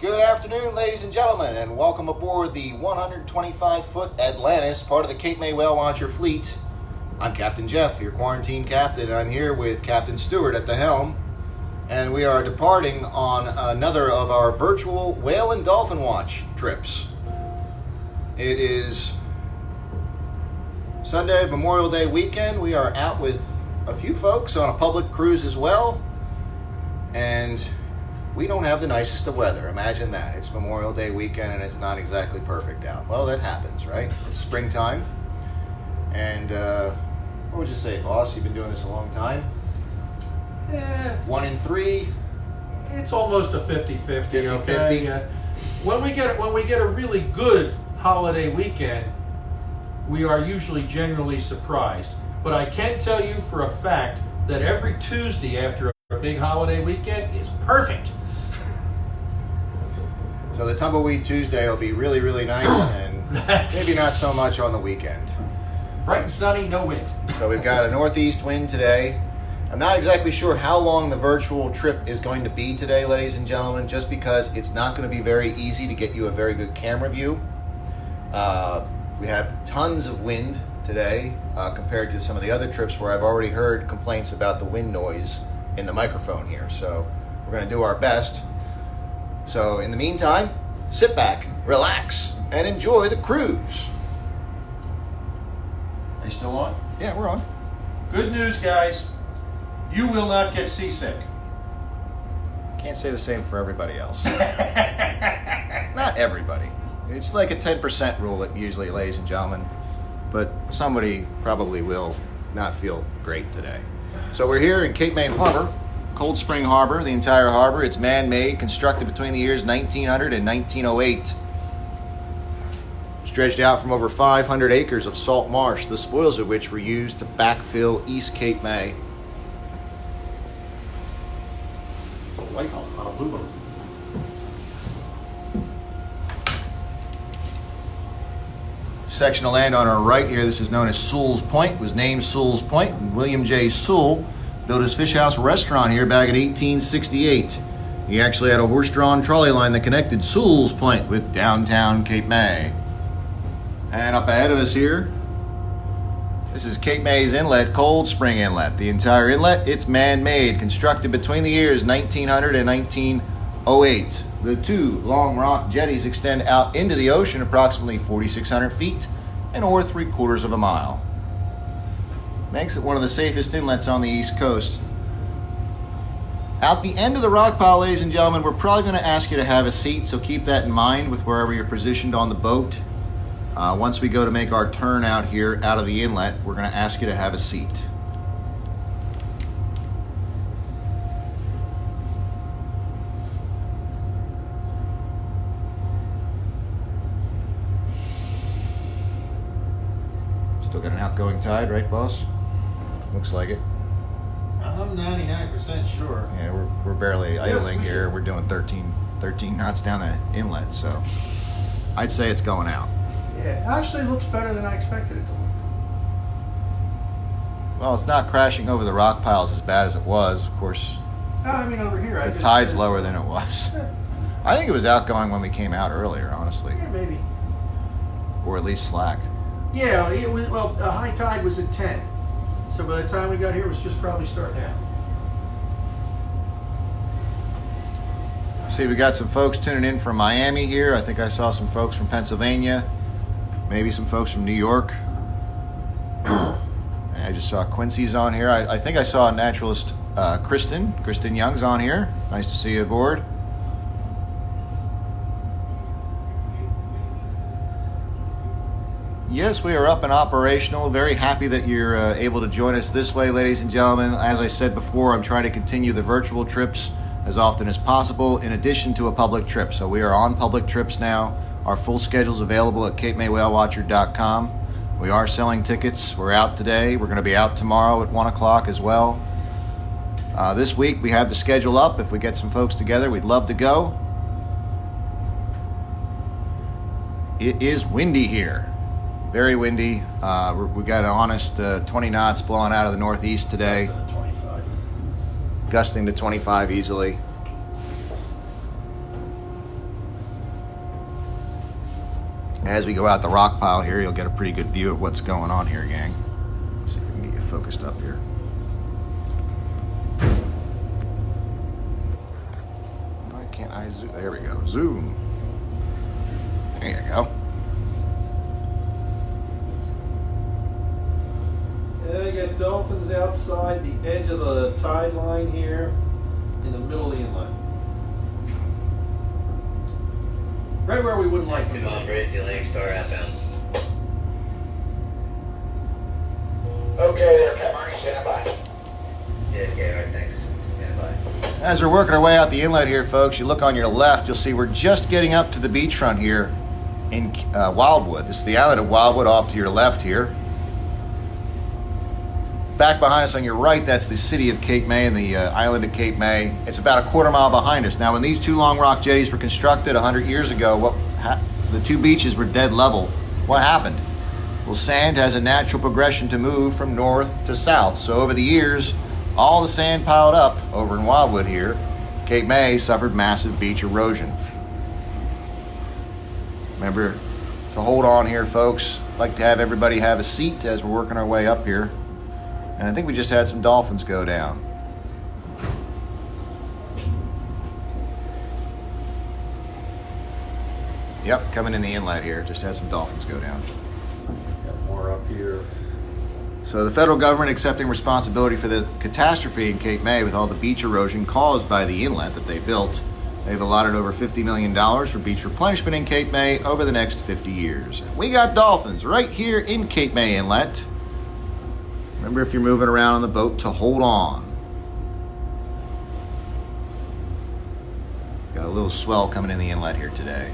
Good afternoon, ladies and gentlemen, and welcome aboard the 125-foot Atlantis, part of the Cape May Whale Watcher fleet. I'm Captain Jeff, your quarantine captain, and I'm here with Captain Stewart at the helm, and we are departing on another of our virtual whale and dolphin watch trips. It is Sunday, Memorial Day weekend. We are out with a few folks on a public cruise as well, and we don't have the nicest of weather. Imagine that. It's Memorial Day weekend and it's not exactly perfect out. Well, that happens, right? It's springtime. And what would you say, boss? You've been doing this a long time? 1 in 3? It's almost a 50-50. 50-50. Okay? When we get a really good holiday weekend, we are usually generally surprised. But I can tell you for a fact that every Tuesday after a big holiday weekend is perfect. So the Tumbleweed Tuesday will be really, really nice and maybe not so much on the weekend. Bright and sunny, no wind. So we've got a northeast wind today. I'm not exactly sure how long the virtual trip is going to be today, ladies and gentlemen, just because it's not going to be very easy to get you a very good camera view. We have tons of wind today compared to some of the other trips where I've already heard complaints about the wind noise in the microphone here. So we're going to do our best. So in the meantime, sit back, relax, and enjoy the cruise. Are you still on? Yeah, we're on. Good news, guys. You will not get seasick. Can't say the same for everybody else. Not everybody. It's like a 10% rule usually, ladies and gentlemen. But somebody probably will not feel great today. So we're here in Cape May Harbor, Cold Spring Harbor, the entire harbor. It's man-made, constructed between the years 1900 and 1908. Stretched out from over 500 acres of salt marsh, the spoils of which were used to backfill East Cape May. It's a white boat, not a blue boat. Section of land on our right here, this is known as Sewell's Point, was named Sewell's Point. And William J. Sewell built his fish house restaurant here back in 1868. He actually had a horse-drawn trolley line that connected Sewell's Point with downtown Cape May. And up ahead of us here, this is Cape May's inlet, Cold Spring Inlet. The entire inlet, it's man-made, constructed between the years 1900 and 1908. The two long rock jetties extend out into the ocean approximately 4,600 feet and over 3/4 of a mile. Makes it one of the safest inlets on the East Coast. Out the end of the rock pile, ladies and gentlemen, we're probably going to ask you to have a seat, so keep that in mind with wherever you're positioned on the boat. Once we go to make our turn out here out of the inlet, we're going to ask you to have a seat. Still got an outgoing tide, right, boss? Looks like it. I'm 99% sure. Yeah, we're barely idling we here. do. We're doing 13 knots down the inlet, so I'd say it's going out. Yeah, it actually looks better than I expected it to look. Well, it's not crashing over the rock piles as bad as it was. Of course, No, I mean over here. the tide's lower than it was. I think it was outgoing when we came out earlier, honestly, Yeah, maybe. or at least slack. Yeah, it was. Well, the high tide was at 10, so by the time we got here, it was just probably starting out. See, we got some folks tuning in from Miami here. I think I saw some folks from Pennsylvania, maybe some folks from New York. I just saw Quincy's on here. I think I saw naturalist Kristen Young's on here. Nice to see you aboard. Yes, we are up and operational. Very happy that you're able to join us this way, ladies and gentlemen. As I said before, I'm trying to continue the virtual trips as often as possible in addition to a public trip. So we are on public trips now. Our full schedule is available at CapeMayWhaleWatcher.com. We are selling tickets. We're out today. We're going to be out tomorrow at 1 o'clock as well. This week we have the schedule up. If we get some folks together, we'd love to go. It is windy here. Very windy. We got an honest 20 knots blowing out of the northeast today. Gusting to 25 easily. As we go out the rock pile here, you'll get a pretty good view of what's going on here, gang. See if we can get you focused up here. Why can't I zoom? There we go. Zoom. There you go. Yeah, you got dolphins outside the edge of the tide line here in the middle of the inlet. Right where we wouldn't like to go. Lake Star outbound. Okay, there, Captain Marine, stand by. Yeah, okay, alright, thanks. Stand by. As we're working our way out the inlet here, folks, you look on your left, you'll see we're just getting up to the beachfront here in Wildwood. This is the island of Wildwood off to your left here. Back behind us on your right, that's the city of Cape May and the island of Cape May. It's about a quarter mile behind us. Now, when these two long rock jetties were constructed 100 years ago, the two beaches were dead level. What happened? Well, sand has a natural progression to move from north to south. So over the years, all the sand piled up over in Wildwood here. Cape May suffered massive beach erosion. Remember to hold on here, folks. I'd like to have everybody have a seat as we're working our way up here. And I think we just had some dolphins go down. Yep, coming in the inlet here. Just had some dolphins go down. Got more up here. So the federal government accepting responsibility for the catastrophe in Cape May with all the beach erosion caused by the inlet that they built. They've allotted over $50 million for beach replenishment in Cape May over the next 50 years. We got dolphins right here in Cape May Inlet. Remember, if you're moving around on the boat, to hold on. Got a little swell coming in the inlet here today.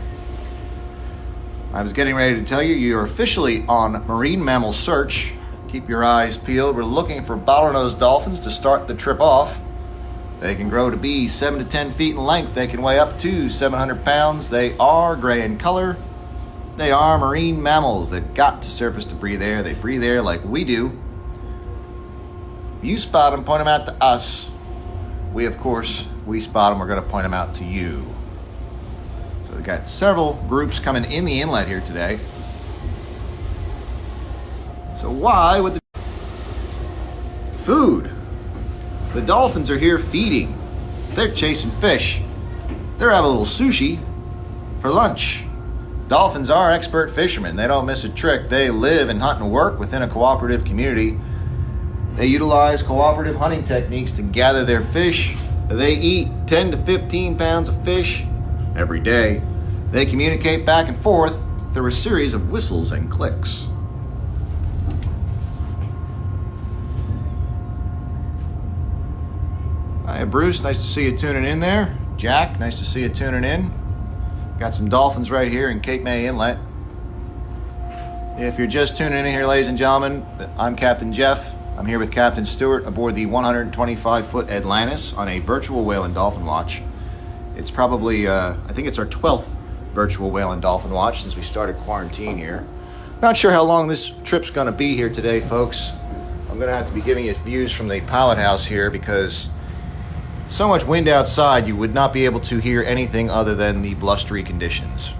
I was getting ready to tell you, you're officially on Marine Mammal Search. Keep your eyes peeled. We're looking for bottlenose dolphins to start the trip off. They can grow to be 7 to 10 feet in length. They can weigh up to 700 pounds. They are gray in color. They are marine mammals. They've got to surface to breathe air. They breathe air like we do. You spot them, point them out to us. We, of course, we spot them, we're going to point them out to you. So we've got several groups coming in the inlet here today. So why would the food? The dolphins are here feeding. They're chasing fish. They're having a little sushi for lunch. Dolphins are expert fishermen. They don't miss a trick. They live and hunt and work within a cooperative community. They utilize cooperative hunting techniques to gather their fish. They eat 10 to 15 pounds of fish every day. They communicate back and forth through a series of whistles and clicks. Hi, Bruce. Nice to see you tuning in there. Jack, nice to see you tuning in. Got some dolphins right here in Cape May Inlet. If you're just tuning in here, ladies and gentlemen, I'm Captain Jeff. I'm here with Captain Stewart aboard the 125-foot Atlantis on a virtual whale and dolphin watch. It's probably, I think it's our 12th virtual whale and dolphin watch since we started quarantine here. Not sure how long this trip's going to be here today, folks. I'm going to have to be giving you views from the pilot house here because so much wind outside you would not be able to hear anything other than the blustery conditions.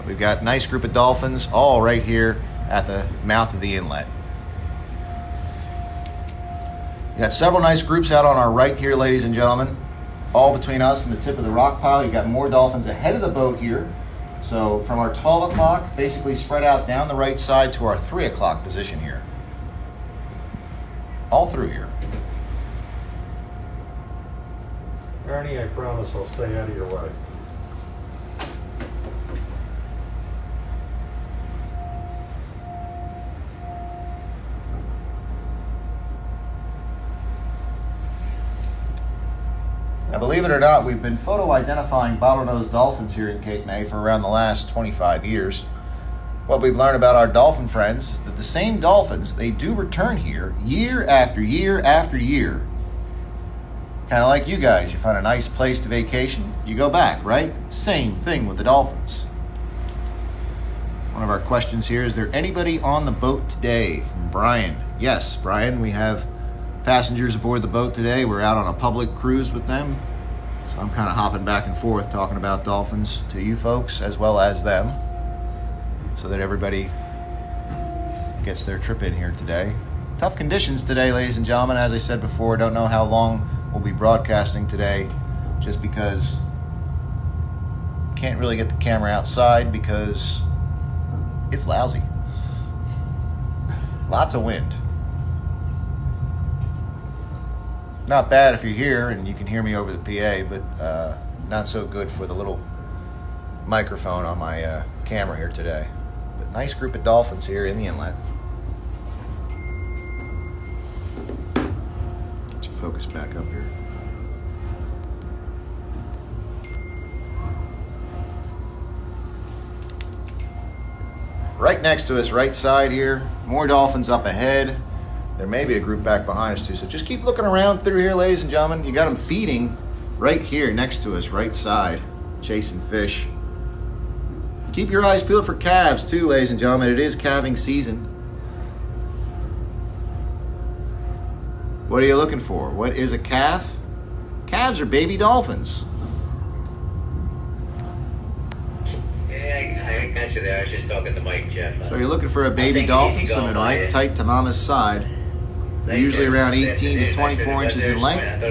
We've got a nice group of dolphins all right here at the mouth of the inlet. You got several nice groups out on our right here, ladies and gentlemen. All between us and the tip of the rock pile. You got more dolphins ahead of the boat here. So from our 12 o'clock, basically spread out down the right side to our 3 o'clock position here. All through here. Ernie, I promise I'll stay out of your way. Now, believe it or not, we've been photo identifying bottlenose dolphins here in Cape May for around the last 25 years. What we've learned about our dolphin friends is that the same dolphins, they do return here year after year after year. Kind of like you guys, you find a nice place to vacation, you go back, right? Same thing with the dolphins. One of our questions here, is there anybody on the boat today? From Brian. Yes, Brian, we have passengers aboard the boat today. We're out on a public cruise with them. So I'm kind of hopping back and forth talking about dolphins to you folks as well as them. so that everybody gets their trip in here today. Tough conditions today, ladies and gentlemen. As I said before, don't know how long we'll be broadcasting today, just because can't really get the camera outside because it's lousy. Lots of wind. Not bad if you're here and you can hear me over the PA, but not so good for the little microphone on my camera here today. But nice group of dolphins here in the inlet. Get your focus back up here. Right next to us, right side here, more dolphins up ahead. There may be a group back behind us too, so just keep looking around through here, ladies and gentlemen. You got them feeding right here next to us, right side, chasing fish. Keep your eyes peeled for calves too, ladies and gentlemen. It is calving season. What are you looking for? What is a calf? Calves are baby dolphins. I got you there. I was just talking to Mike, Jeff. So you're looking for a baby dolphin swimming right tight to mama's side. They're usually around 18 to 24 inches in length.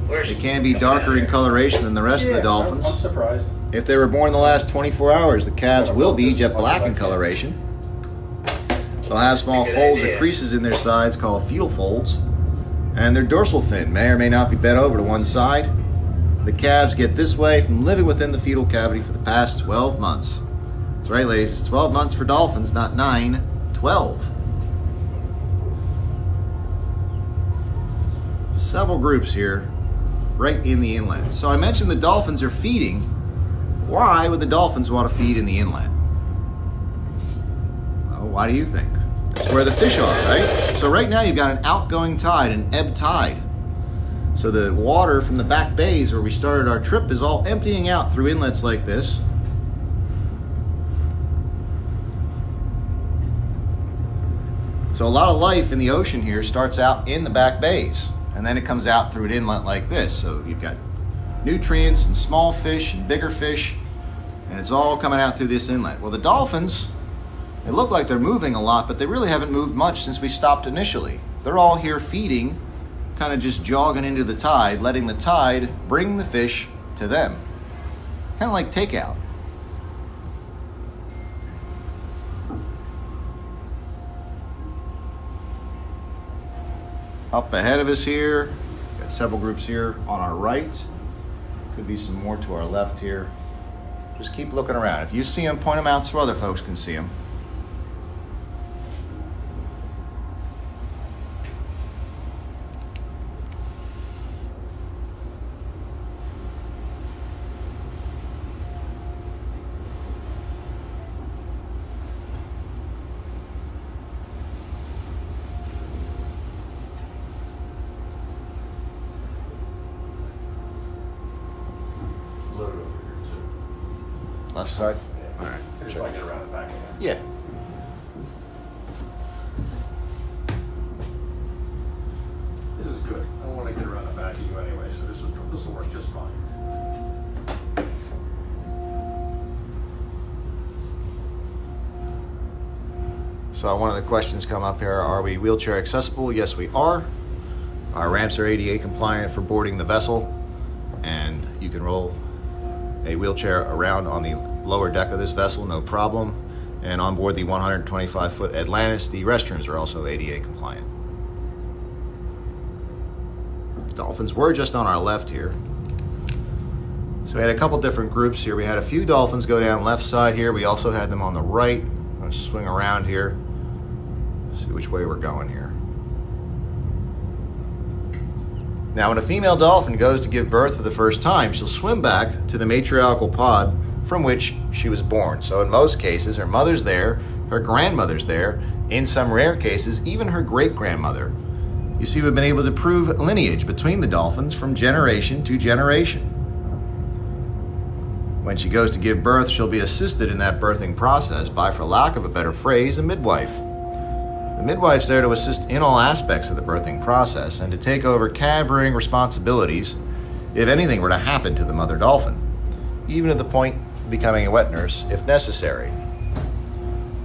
They can be darker in coloration than the rest of the dolphins. I'm surprised. If they were born in the last 24 hours, the calves will be jet black in coloration. They'll have small folds or creases in their sides called fetal folds. And their dorsal fin may or may not be bent over to one side. The calves get this way from living within the fetal cavity for the past 12 months. That's right, ladies. It's 12 months for dolphins, not 9, 12. Several groups here right in the inlet. So I mentioned the dolphins are feeding. Why would the dolphins want to feed in the inlet? Oh, why do you think? That's where the fish are, right? So right now you've got an outgoing tide, an ebb tide. So the water from the back bays where we started our trip is all emptying out through inlets like this. So a lot of life in the ocean here starts out in the back bays, and then it comes out through an inlet like this. So you've got nutrients and small fish and bigger fish, and it's all coming out through this inlet. Well, the dolphins, they look like they're moving a lot, but they really haven't moved much since we stopped initially. They're all here feeding, kind of just jogging into the tide, letting the tide bring the fish to them. Kind of like takeout. Up ahead of us here, got several groups here on our right. Could be some more to our left here. Just keep looking around. If you see them, point them out so other folks can see them. Load it over here too. Left side? Yeah. All right. Just like get around the back again. Yeah. This is good. I don't want to get around the back of you anyway, so this will work just fine. So one of the questions come up here, are we wheelchair accessible? Yes, we are. Our ramps are ADA compliant for boarding the vessel, and you can roll a wheelchair around on the lower deck of this vessel, no problem. And on board the 125-foot Atlantis, the restrooms are also ADA compliant. Dolphins were just on our left here. So we had a couple different groups here. We had a few dolphins go down left side here. We also had them on the right. I'm going to swing around here, see which way we're going here. Now, when a female dolphin goes to give birth for the first time, she'll swim back to the matriarchal pod from which she was born. So in most cases, her mother's there, her grandmother's there, in some rare cases, even her great-grandmother. You see, we've been able to prove lineage between the dolphins from generation to generation. When she goes to give birth, she'll be assisted in that birthing process by, for lack of a better phrase, a midwife. The midwife's there to assist in all aspects of the birthing process and to take over calf-rearing responsibilities if anything were to happen to the mother dolphin, even to the point of becoming a wet nurse if necessary.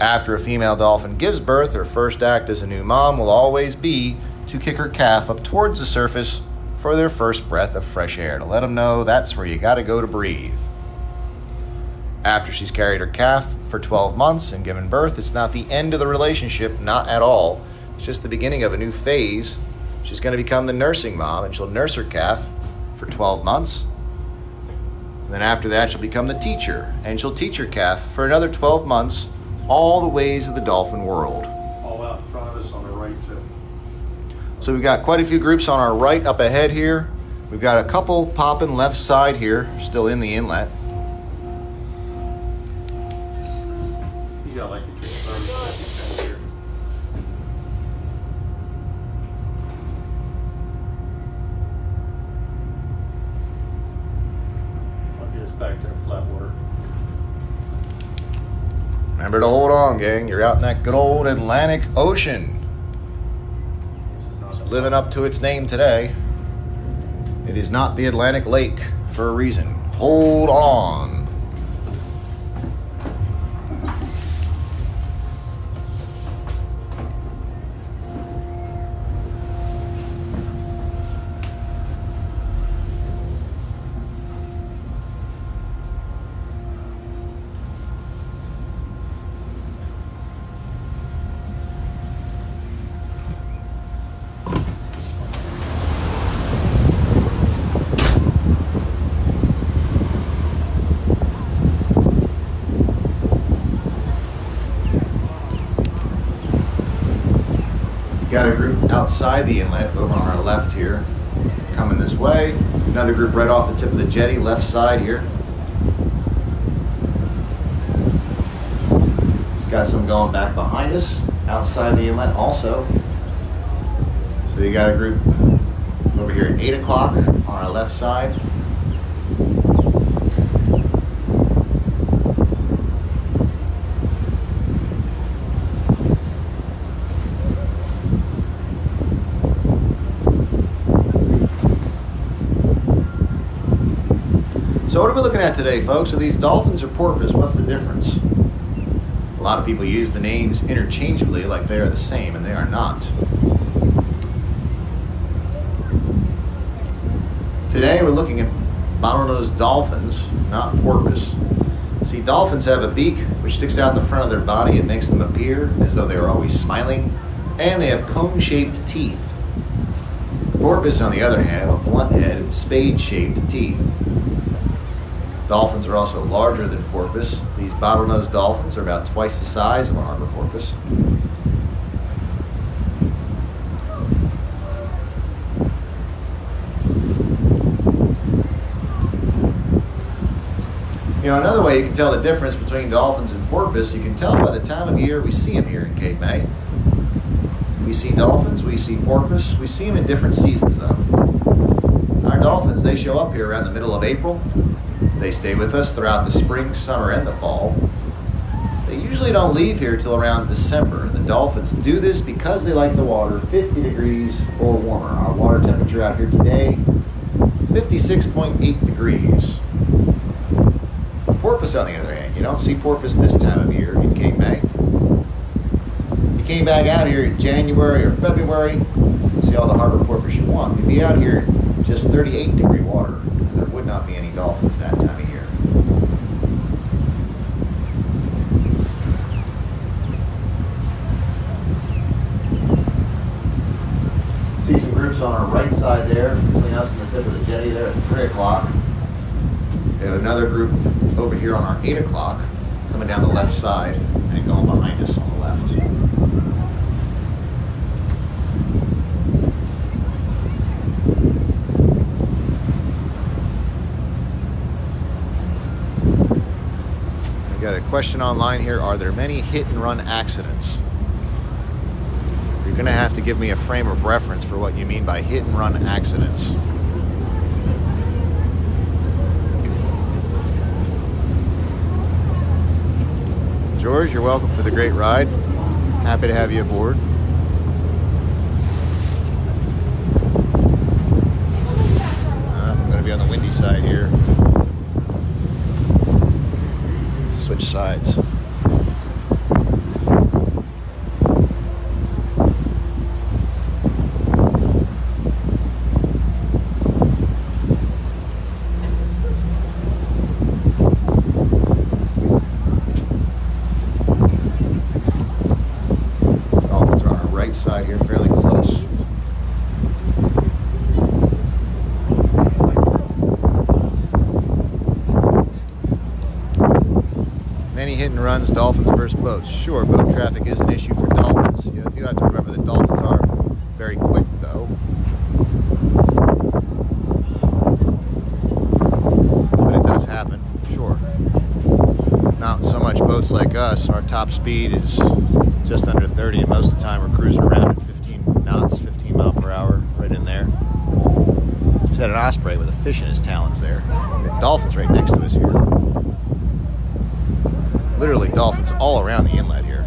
After a female dolphin gives birth, her first act as a new mom will always be to kick her calf up towards the surface for their first breath of fresh air, to let them know that's where you got to go to breathe. After she's carried her calf for 12 months and given birth, it's not the end of the relationship, not at all. It's just the beginning of a new phase. She's going to become the nursing mom, and she'll nurse her calf for 12 months. And then after that, she'll become the teacher, and she'll teach her calf for another 12 months all the ways of the dolphin world. All out in front of us on the right too. So we've got quite a few groups on our right up ahead here. We've got a couple popping left side here, still in the inlet. You got like between 30 and 50 fins here. I'll get us back to the flat water. Remember to hold on, gang. You're out in that good old Atlantic Ocean. It's living up to its name today. It is not the Atlantic Lake for a reason. Hold on. Got a group outside the inlet over on our left here, coming this way. Another group right off the tip of the jetty, left side here. It's got some going back behind us, outside the inlet also. So you got a group over here at 8 o'clock on our left side. So what are we looking at today, folks? Are these dolphins or porpoise? What's the difference? A lot of people use the names interchangeably like they are the same, and they are not. Today we're looking at bottlenose dolphins, not porpoise. See, dolphins have a beak which sticks out the front of their body. It makes them appear as though they are always smiling, and they have cone-shaped teeth. Porpoise, on the other hand, have a blunt head and spade-shaped teeth. Dolphins are also larger than porpoise. These bottlenose dolphins are about twice the size of a harbor porpoise. You know, another way you can tell the difference between dolphins and porpoise, you can tell by the time of year we see them here in Cape May. We see dolphins, we see porpoise, we see them in different seasons though. Our dolphins, they show up here around the middle of April. They stay with us throughout the spring, summer, and the fall. They usually don't leave here till around December. The dolphins do this because they like the water 50 degrees or warmer. Our water temperature out here today, 56.8 degrees. Porpoise, on the other hand, you don't see porpoise this time of year in Cape May. You came back out here in January or February, and see all the harbor porpoise you want. You'd be out here in just 38 degree water. There would not be any dolphins that time of year. See some groups on our right side there, between us and the tip of the jetty there at 3 o'clock. We have another group over here on our 8 o'clock, coming down the left side and going behind us on the left. Got a question online here. Are there many hit and run accidents? You're going to have to give me a frame of reference for what you mean by hit and run accidents. George, you're welcome for the great ride. Happy to have you aboard. I'm going to be on the windy side here. Switch sides. runs Dolphins versus boats. Sure, boat traffic is an issue for Dolphins. You do have to remember that Dolphins are very quick, though. But it does happen, sure. Not so much boats like us. Our top speed is just under 30, and most of the time we're cruising around at 15 knots, 15 mile per hour, right in there. Just had an osprey with a fish in his talons there. Dolphins right next to us here. Literally dolphins all around the inlet here.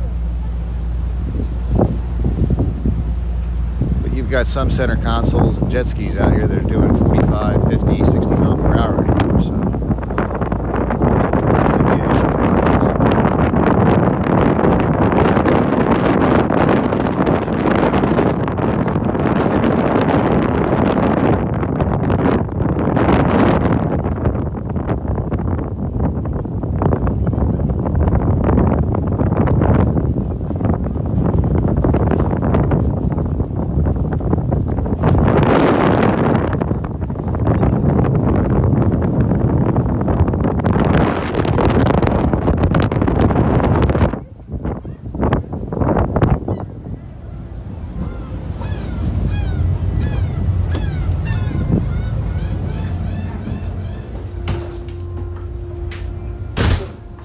But you've got some center consoles and jet skis out here that are doing 45, 50, 60 mile per hour anymore, so that could definitely be an issue for dolphins.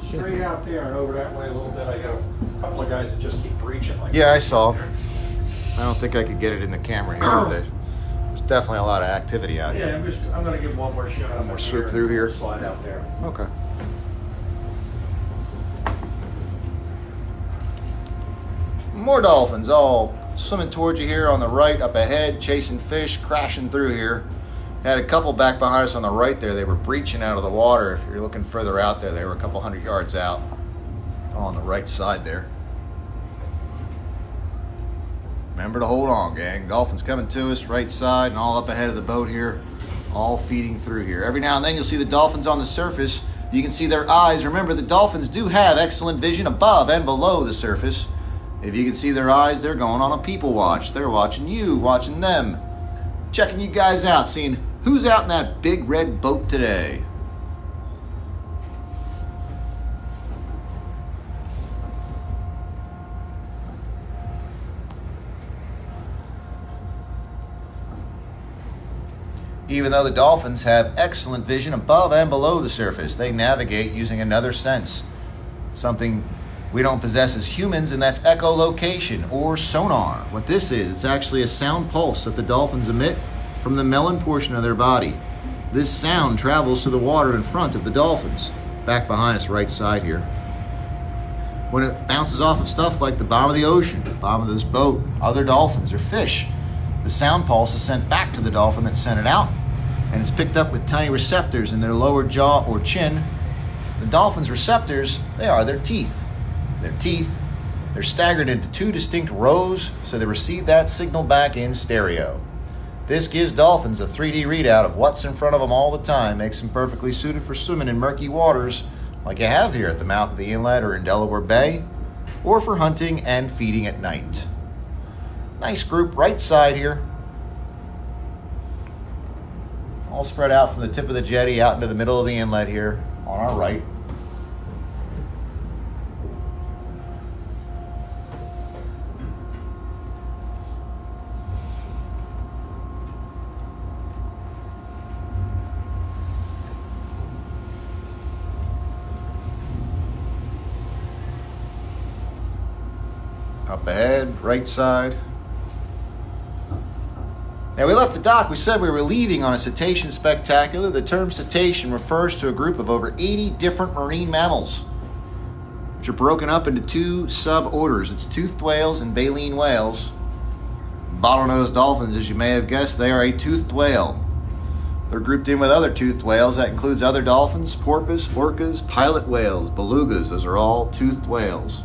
Straight out there and over that way a little bit. I got a couple of guys that just keep breaching like Yeah, I saw. I don't think I could get it in the camera here, but there's definitely a lot of activity out Yeah, here. I'm going to give one more shot. One more swoop through here. Slide out there. Okay. More dolphins all swimming towards you here on the right, up ahead, chasing fish, crashing through here. Had a couple back behind us on the right there. They were breaching out of the water. If you're looking further out there, they were a couple hundred yards out on the right side there. Remember to hold on, gang. Dolphins coming to us, right side, and all up ahead of the boat here, all feeding through here. Every now and then you'll see the dolphins on the surface. You can see their eyes. Remember, the dolphins do have excellent vision above and below the surface. If you can see their eyes, they're going on a people watch. They're watching you, watching them, checking you guys out, seeing who's out in that big red boat today. Even though the dolphins have excellent vision above and below the surface, they navigate using another sense, something we don't possess as humans, and that's echolocation or sonar. What this is, it's actually a sound pulse that the dolphins emit from the melon portion of their body. This sound travels to the water in front of the dolphins, back behind us, right side here. When it bounces off of stuff like the bottom of the ocean, the bottom of this boat, other dolphins or fish, the sound pulse is sent back to the dolphin that sent it out, and it's picked up with tiny receptors in their lower jaw or chin. The dolphin's receptors, they are their teeth. Their teeth, they're staggered into two distinct rows, so they receive that signal back in stereo. This gives dolphins a 3D readout of what's in front of them all the time, makes them perfectly suited for swimming in murky waters like you have here at the mouth of the inlet or in Delaware Bay, or for hunting and feeding at night. Nice group, right side here. All spread out from the tip of the jetty out into the middle of the inlet here on our right. Up ahead, right side. Now, we left the dock. We said we were leaving on a cetacean spectacular. The term cetacean refers to a group of over 80 different marine mammals, which are broken up into two suborders. It's toothed whales and baleen whales. Bottlenose dolphins, as you may have guessed, they are a toothed whale. They're grouped in with other toothed whales. That includes other dolphins, porpoise, orcas, pilot whales, belugas. Those are all toothed whales.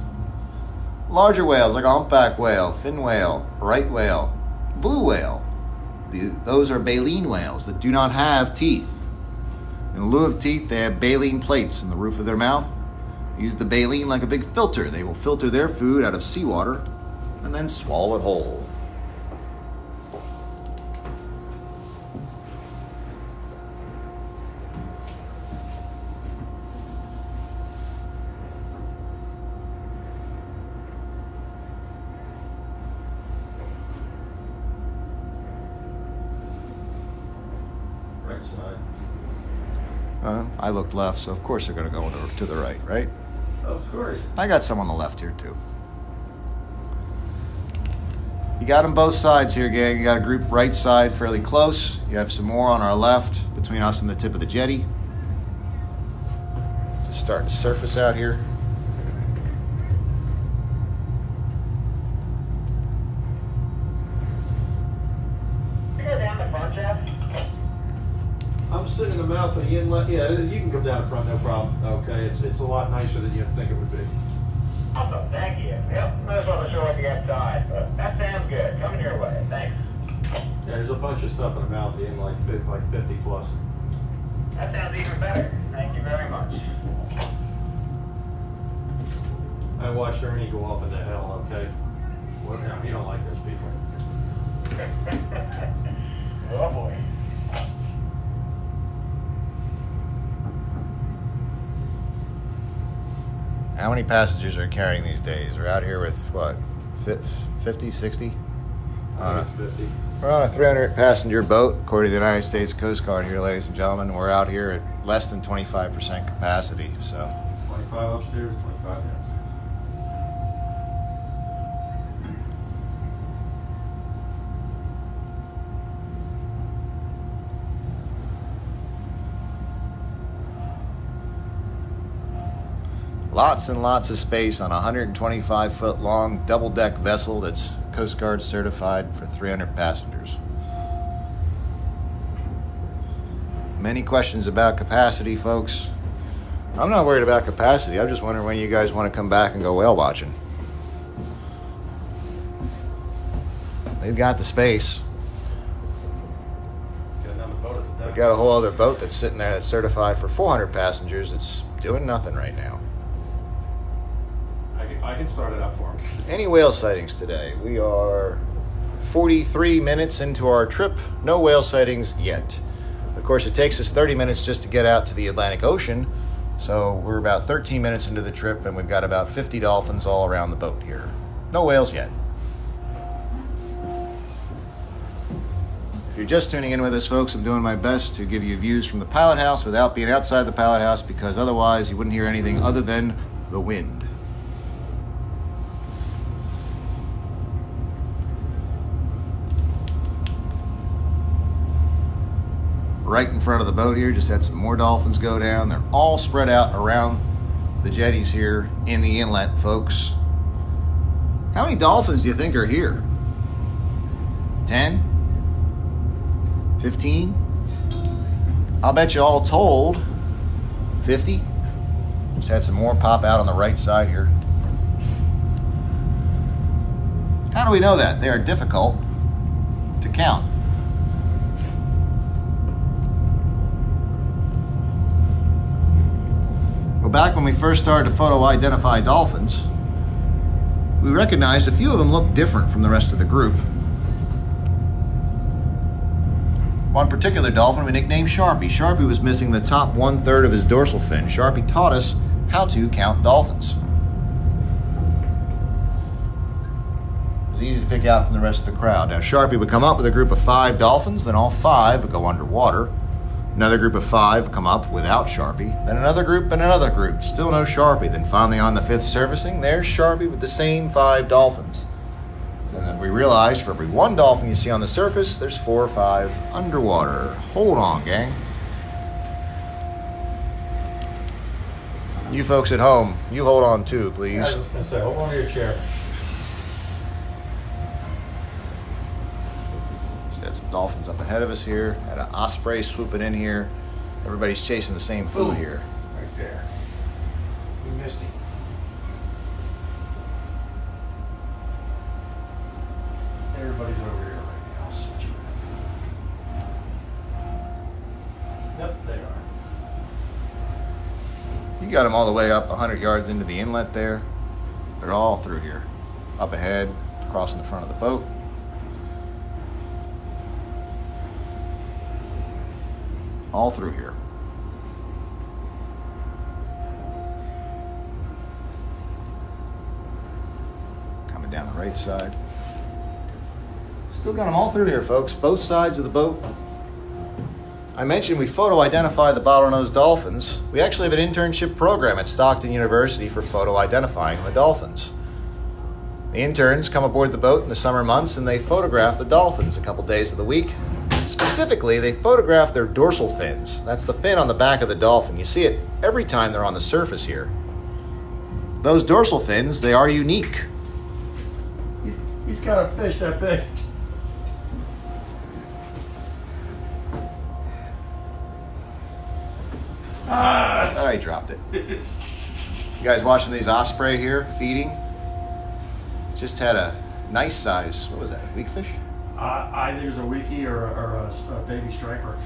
Larger whales like a humpback whale, fin whale, right whale, blue whale. Those are baleen whales that do not have teeth. In lieu of teeth, they have baleen plates in the roof of their mouth. They use the baleen like a big filter. They will filter their food out of seawater and then swallow it whole. right side. I looked left, so of course they're going to go to the right, right? Of course. I got some on the left here too. You got them both sides here, gang. You got a group right side fairly close. You have some more on our left between us and the tip of the jetty. Just starting to surface out here. You go down the front, Jeff? I'm sitting in the mouth of the inlet. Yeah, you can come down the front, no problem. Okay, it's a lot nicer than you'd think it would be. Awesome, thank you. Yep, might as well show at the outside, but that sounds good. Coming your way, thanks. Yeah, there's a bunch of stuff in the mouth of the inlet, like 50 plus. That sounds even better. Thank you very much. I watched Ernie go off into hell. Okay, well, yeah, you don't like those people. Oh boy. How many passengers are carrying these days? We're out here with what, 50, 60? I think it's 50. We're on a 300 passenger boat, according to the United States Coast Guard here, ladies and gentlemen. We're out here at less than 25% capacity, so. 25 upstairs, 25 downstairs. Lots and lots of space on a 125-foot long double-deck vessel that's Coast Guard certified for 300 passengers. Many questions about capacity, folks. I'm not worried about capacity. I'm just wondering when you guys want to come back and go whale watching. They've got the space. Got another boat at the They deck. got a whole other boat that's sitting there that's certified for 400 passengers that's doing nothing right now. I can start it up for him. Any whale sightings today? We are 43 minutes into our trip. No whale sightings yet. Of course, it takes us 30 minutes just to get out to the Atlantic Ocean. So we're about 13 minutes into the trip and we've got about 50 dolphins all around the boat here. No whales yet. If you're just tuning in with us, folks, I'm doing my best to give you views from the pilot house without being outside the pilot house, because otherwise you wouldn't hear anything other than the wind. Right in front of the boat here, just had some more dolphins go down. They're all spread out around the jetties here in the inlet, folks. How many dolphins do you think are here? 10? 15? I'll bet you all told 50. Just had some more pop out on the right side here. How do we know that? They are difficult to count. Well, back when we first started to photo identify dolphins, we recognized a few of them looked different from the rest of the group. One particular dolphin we nicknamed Sharpie. Sharpie was missing the top 1/3 of his dorsal fin. Sharpie taught us how to count dolphins. It was easy to pick out from the rest of the crowd. Now, Sharpie would come up with a group of 5 dolphins, then all 5 would go underwater. Another group of 5 would come up without Sharpie, then another group and another group. Still no Sharpie. Then finally on the 5th servicing, there's Sharpie with the same 5 dolphins. And then we realized for every 1 dolphin you see on the surface, there's 4 or 5 underwater. Hold on, gang. You folks at home, you hold on too, I please. was just going to say, hold on to your chair. Just had some dolphins up ahead of us here. Had an osprey swooping in here. Everybody's chasing the same food Ooh. here. Right there. We missed him. Everybody's over here right now. I'll switch around. Yep, they are. You got them all the way up 100 yards into the inlet there. They're all through here. Up ahead, crossing the front of the boat. All through here. Coming down the right side. Still got them all through here, folks. Both sides of the boat. I mentioned we photo identify the bottlenose dolphins. We actually have an internship program at Stockton University for photo identifying the dolphins. The interns come aboard the boat in the summer months and they photograph the dolphins a couple days of the week. Specifically, they photograph their dorsal fins. That's the fin on the back of the dolphin. You see it every time they're on the surface here. Those dorsal fins, they are unique. He's got a fish that big. Oh, he dropped it. You guys watching these osprey here feeding? Just had a nice size, what was that, a weakfish? I think it's a wiki or a baby striper.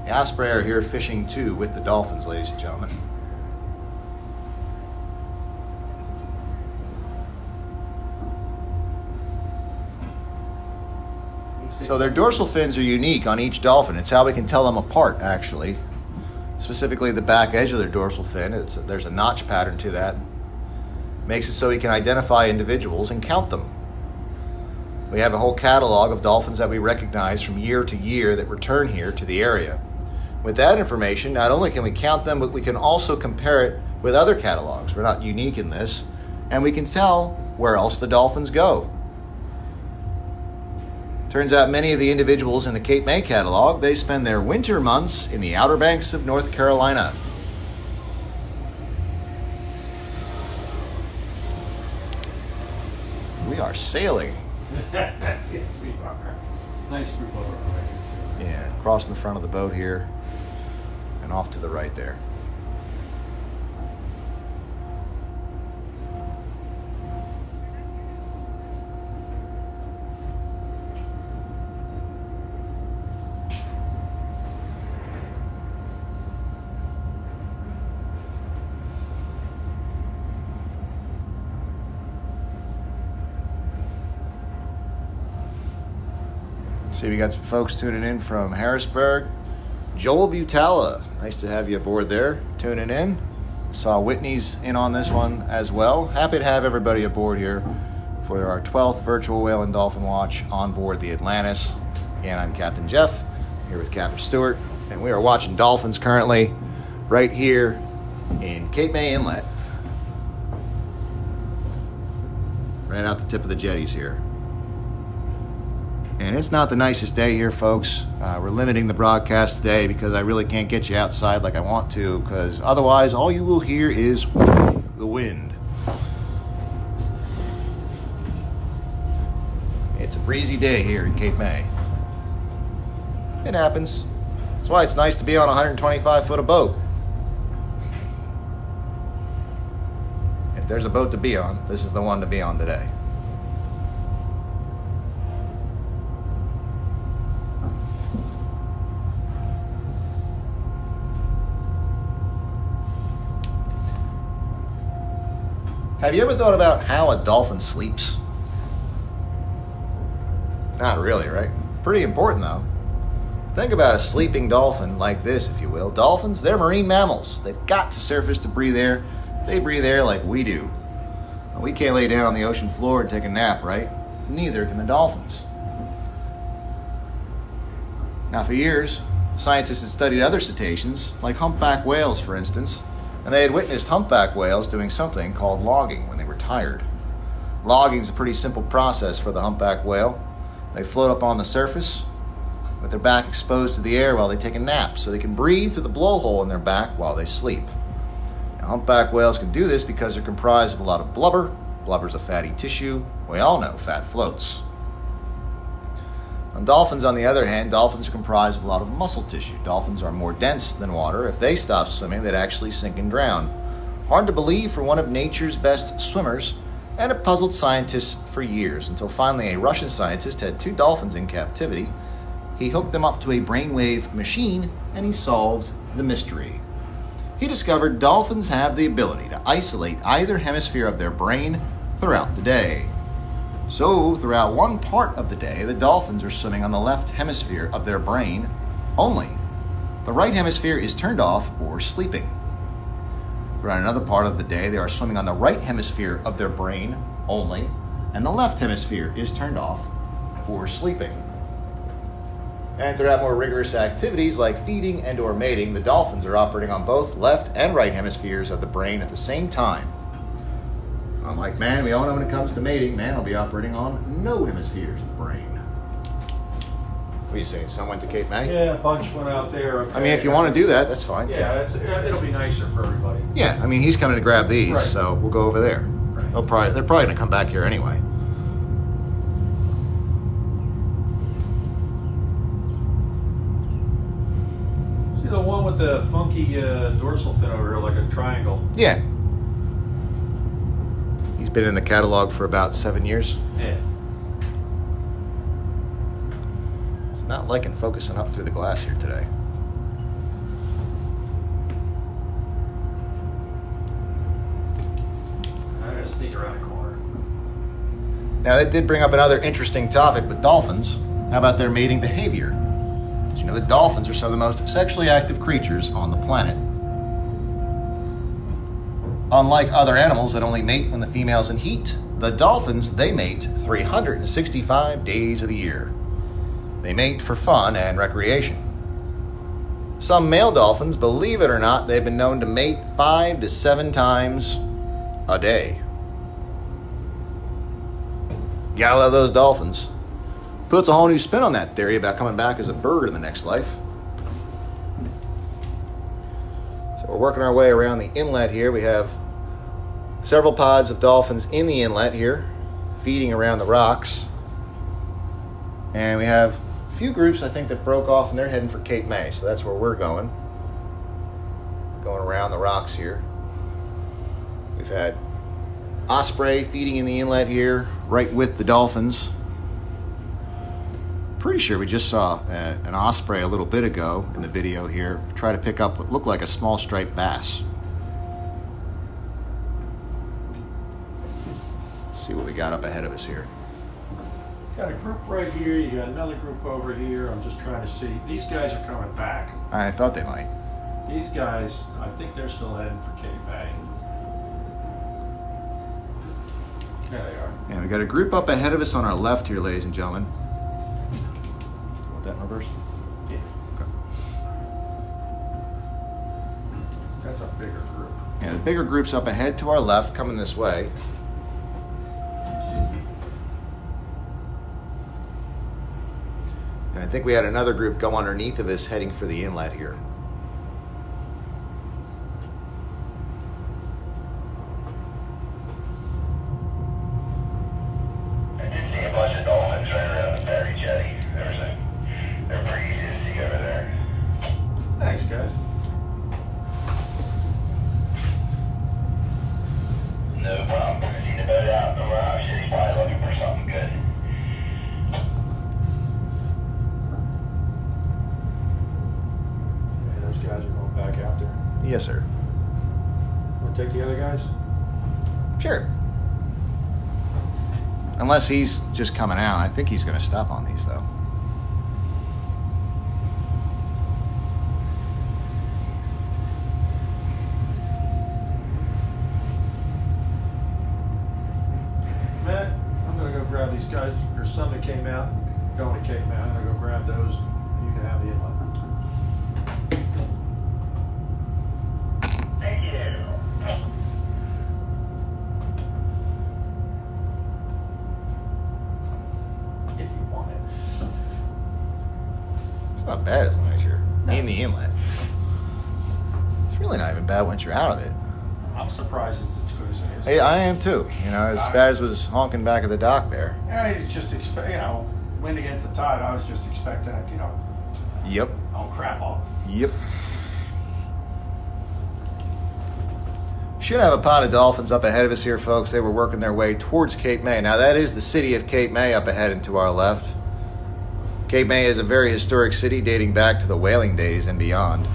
The osprey are here fishing too with the dolphins, ladies and gentlemen. So their dorsal fins are unique on each dolphin. It's how we can tell them apart, actually. Specifically the back edge of their dorsal fin. There's a notch pattern to that. Makes it so we can identify individuals and count them. We have a whole catalog of dolphins that we recognize from year to year that return here to the area. With that information, not only can we count them, but we can also compare it with other catalogs. We're not unique in this. And we can tell where else the dolphins go. Turns out many of the individuals in the Cape May catalog, they spend their winter months in the Outer Banks of North Carolina. We are sailing. Yes, we are. Nice group over right here, Yeah, crossing the front of the boat here and off to the right there. See, we got some folks tuning in from Harrisburg. Joel Butala, nice to have you aboard there, tuning in. Saw Whitney's in on this one as well. Happy to have everybody aboard here for our 12th virtual whale and dolphin watch on board the Atlantis. Again, I'm Captain Jeff, here with Captain Stewart, and we are watching dolphins currently right here in Cape May Inlet. Right out the tip of the jetties here. And it's not the nicest day here, folks. We're limiting the broadcast today because I really can't get you outside like I want to, because otherwise all you will hear is the wind. It's a breezy day here in Cape May. It happens. That's why it's nice to be on a 125-foot of boat. If there's a boat to be on, this is the one to be on today. Have you ever thought about how a dolphin sleeps? Not really, right? Pretty important, though. Think about a sleeping dolphin like this, if you will. Dolphins, they're marine mammals. They've got to surface to breathe air. They breathe air like we do. We can't lay down on the ocean floor and take a nap, right? Neither can the dolphins. Now, for years, scientists had studied other cetaceans, like humpback whales, for instance, and they had witnessed humpback whales doing something called logging when they were tired. Logging is a pretty simple process for the humpback whale. They float up on the surface with their back exposed to the air while they take a nap, so they can breathe through the blowhole in their back while they sleep. Now, humpback whales can do this because they're comprised of a lot of blubber. Blubber's a fatty tissue. We all know fat floats. On dolphins, on the other hand, dolphins are comprised of a lot of muscle tissue. Dolphins are more dense than water. If they stop swimming, they'd actually sink and drown. Hard to believe for one of nature's best swimmers, and it puzzled scientists for years, until finally a Russian scientist had 2 dolphins in captivity. He hooked them up to a brainwave machine, and he solved the mystery. He discovered dolphins have the ability to isolate either hemisphere of their brain throughout the day. So, throughout one part of the day, the dolphins are swimming on the left hemisphere of their brain only. The right hemisphere is turned off or sleeping. Throughout another part of the day, they are swimming on the right hemisphere of their brain only, and the left hemisphere is turned off or sleeping. And throughout more rigorous activities like feeding and or mating, the dolphins are operating on both left and right hemispheres of the brain at the same time. Unlike man, we all know when it comes to mating, man will be operating on no hemispheres of the brain. What are you saying? Some went to Cape May? Yeah, a bunch went out there. Okay. I mean, if you want to do that, that's fine. Yeah, it'll be nicer for everybody. Yeah, I mean, he's coming to grab these, Right. so we'll go over there. Right. They're probably going to come back here anyway. See the one with the funky dorsal fin over here, like a triangle? Yeah. He's been in the catalog for about 7 years. Yeah. It's not liking focusing up through the glass here today. I'm gonna sneak around the corner. Now, that did bring up another interesting topic with dolphins. How about their mating behavior? Did you know that dolphins are some of the most sexually active creatures on the planet? Unlike other animals that only mate when the female's in heat, the dolphins, they mate 365 days of the year. They mate for fun and recreation. Some male dolphins, believe it or not, they've been known to mate 5 to 7 times a day. Gotta love those dolphins. Puts a whole new spin on that theory about coming back as a bird in the next life. So we're working our way around the inlet here. We have several pods of dolphins in the inlet here, feeding around the rocks. And we have a few groups, I think, that broke off and they're heading for Cape May. So that's where we're going. Going around the rocks here. We've had osprey feeding in the inlet here, right with the dolphins. Pretty sure we just saw an osprey a little bit ago in the video here try to pick up what looked like a small striped bass. Let's see what we got up ahead of us here. Got a group right here. You got another group over here. I'm just trying to see. These guys are coming back. I thought they might. These guys, I think they're still heading for Cape May. There they are. Yeah, we got a group up ahead of us on our left here, ladies and gentlemen. Want that in reverse? Yeah. That's a bigger group. Yeah, the bigger group's up ahead to our left, coming this way. And I think we had another group go underneath of us heading for the inlet here. I did see a bunch of dolphins right around the ferry jetty. They're pretty easy to see over there. Thanks, guys. No problem. I seen the boat out in the rock. Shit, he's probably looking for something good. Yeah, those guys are going back out there. Yes, sir. Want to take the other guys? Sure. Unless he's just coming out. I think he's going to stop on these, though. Matt, I'm going to go grab these guys. There's some that came out going to Cape May. I'm going to go grab those. You can have the inlet. Thank you. If you want it. It's not bad as long as you're in the inlet. It's really not even bad once you're out of it. I'm surprised it's as good as it is. Hey, I am too. You know, as Spaz was honking back at the dock there. Yeah, it's just, wind against the tide. I was just expecting it, Yep. oh crap off. Yep. Should have a pod of dolphins up ahead of us here, folks. They were working their way towards Cape May. Now, that is the city of Cape May up ahead and to our left. Cape May is a very historic city dating back to the whaling days and beyond.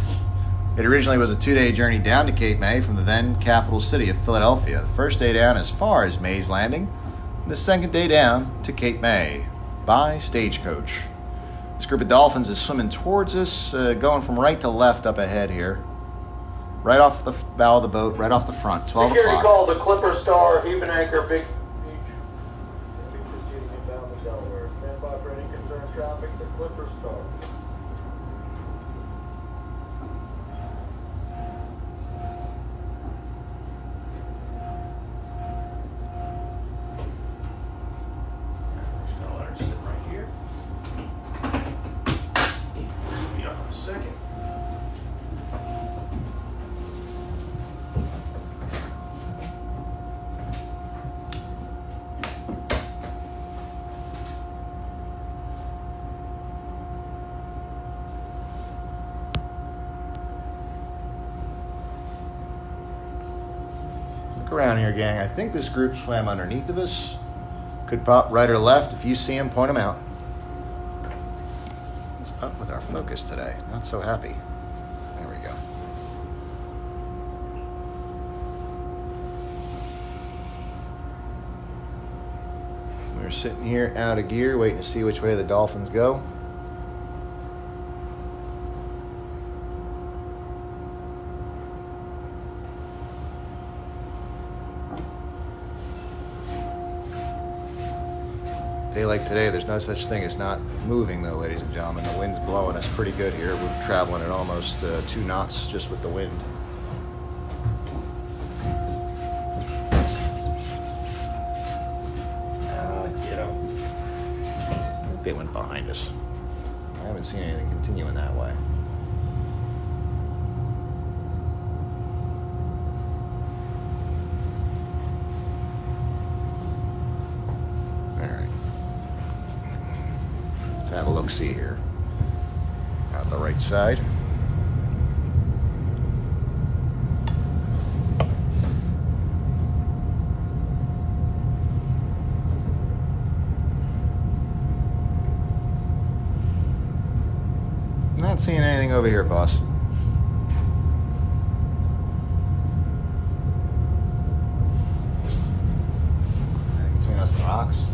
It originally was a 2-day journey down to Cape May from the then capital city of Philadelphia. The first day down as far as May's Landing, and the second day down to Cape May by stagecoach. This group of dolphins is swimming towards us, going from right to left up ahead here. Right off the bow of the boat, right off the front, 12 Security o'clock. call the Clipper Star, Human Anchor, Big Beach. Proceeding inbound to Delaware. Stand by for any concerned traffic. The Clipper Star. Look around here, gang. I think this group swam underneath of us. Could pop right or left. If you see them, point them out. What's up with our focus today? Not so happy. There we go. We're sitting here out of gear, waiting to see which way the Dolphins go. Day like today, there's no such thing as not moving, though, ladies and gentlemen. The wind's blowing us pretty good here. We're traveling at almost 2 knots just with the wind. Get them. I think they went behind us. I haven't seen anything continuing that way. Have a look-see here. Out the right side. Not seeing anything over here, boss. Between us and the rocks.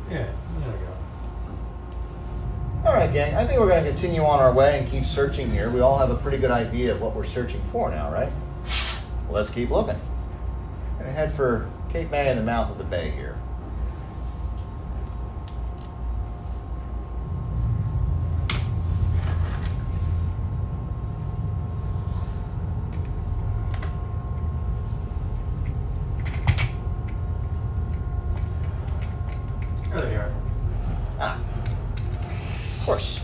Yeah, there we go. All right, gang. I think we're going to continue on our way and keep searching here. We all have a pretty good idea of what we're searching for now, right? Well, let's keep looking. Going to head for Cape May and the mouth of the bay here. There they are. Ah, of course.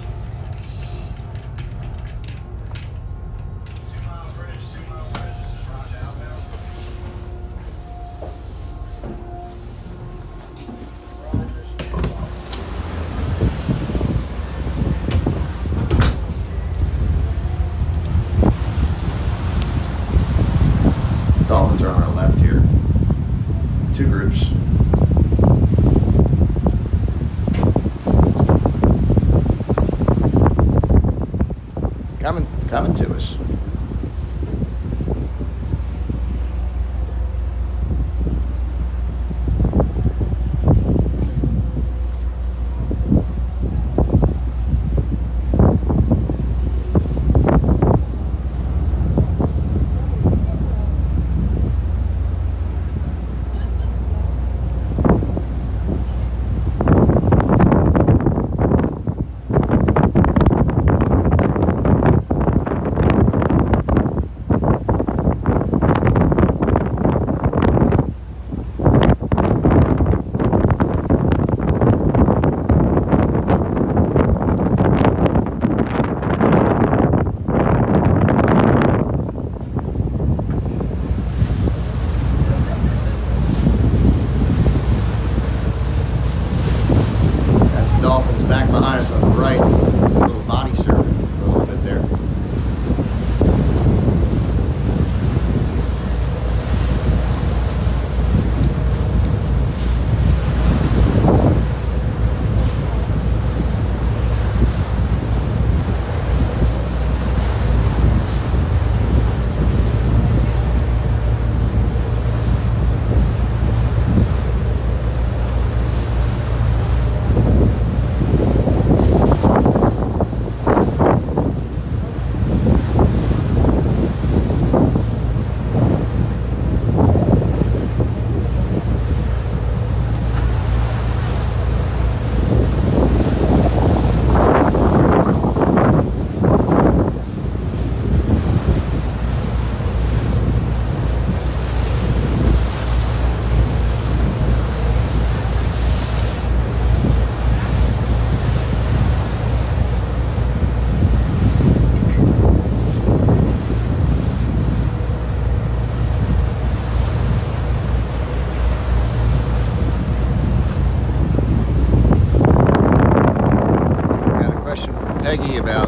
Dolphins are on our left here. 2 groups. Coming to us.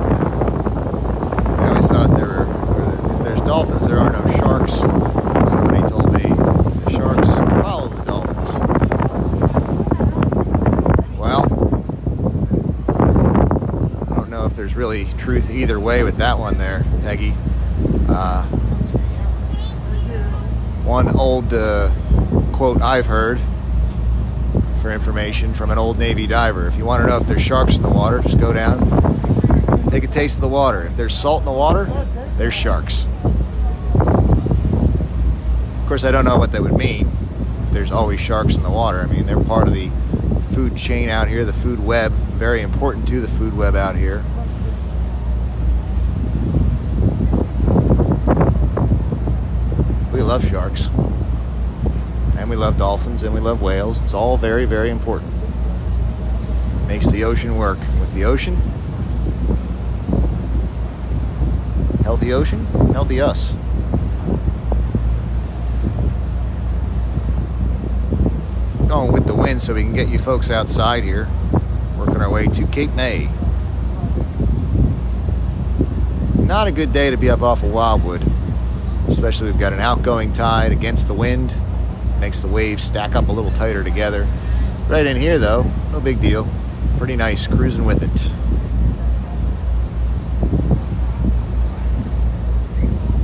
I always thought if there's dolphins, there are no sharks. Somebody told me the sharks follow the dolphins. Well, I don't know if there's really truth either way with that one there, Peggy. One old quote I've heard for information from an old Navy diver: if you want to know if there's sharks in the water, just go down, take a taste of the water. If there's salt in the water, there's sharks. Of course, I don't know what that would mean if there's always sharks in the water. I mean, they're part of the food chain out here, the food web. Very important to the food web out here. We love sharks, and we love dolphins, and we love whales. It's all very, very important. Makes the ocean work. With the ocean, healthy ocean, healthy us. Going with the wind so we can get you folks outside here, working our way to Cape May. Not a good day to be up off of Wildwood. Especially we've got an outgoing tide against the wind. Makes the waves stack up a little tighter together. Right in here though, no big deal. Pretty nice, cruising with it.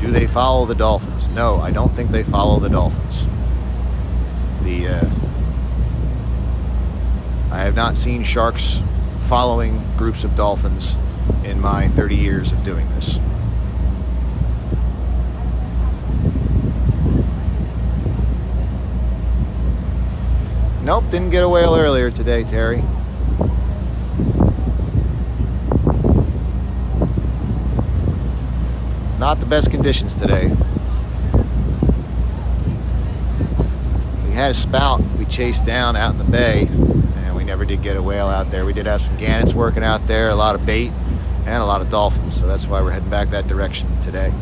Do they follow the dolphins? No, I don't think they follow the dolphins. I have not seen sharks following groups of dolphins in my 30 years of doing this. Nope, didn't get a whale earlier today, Terry. Not the best conditions today. We had a spout we chased down out in the bay, and we never did get a whale out there. We did have some gannets working out there, a lot of bait, and a lot of dolphins, so that's why we're heading back that direction today.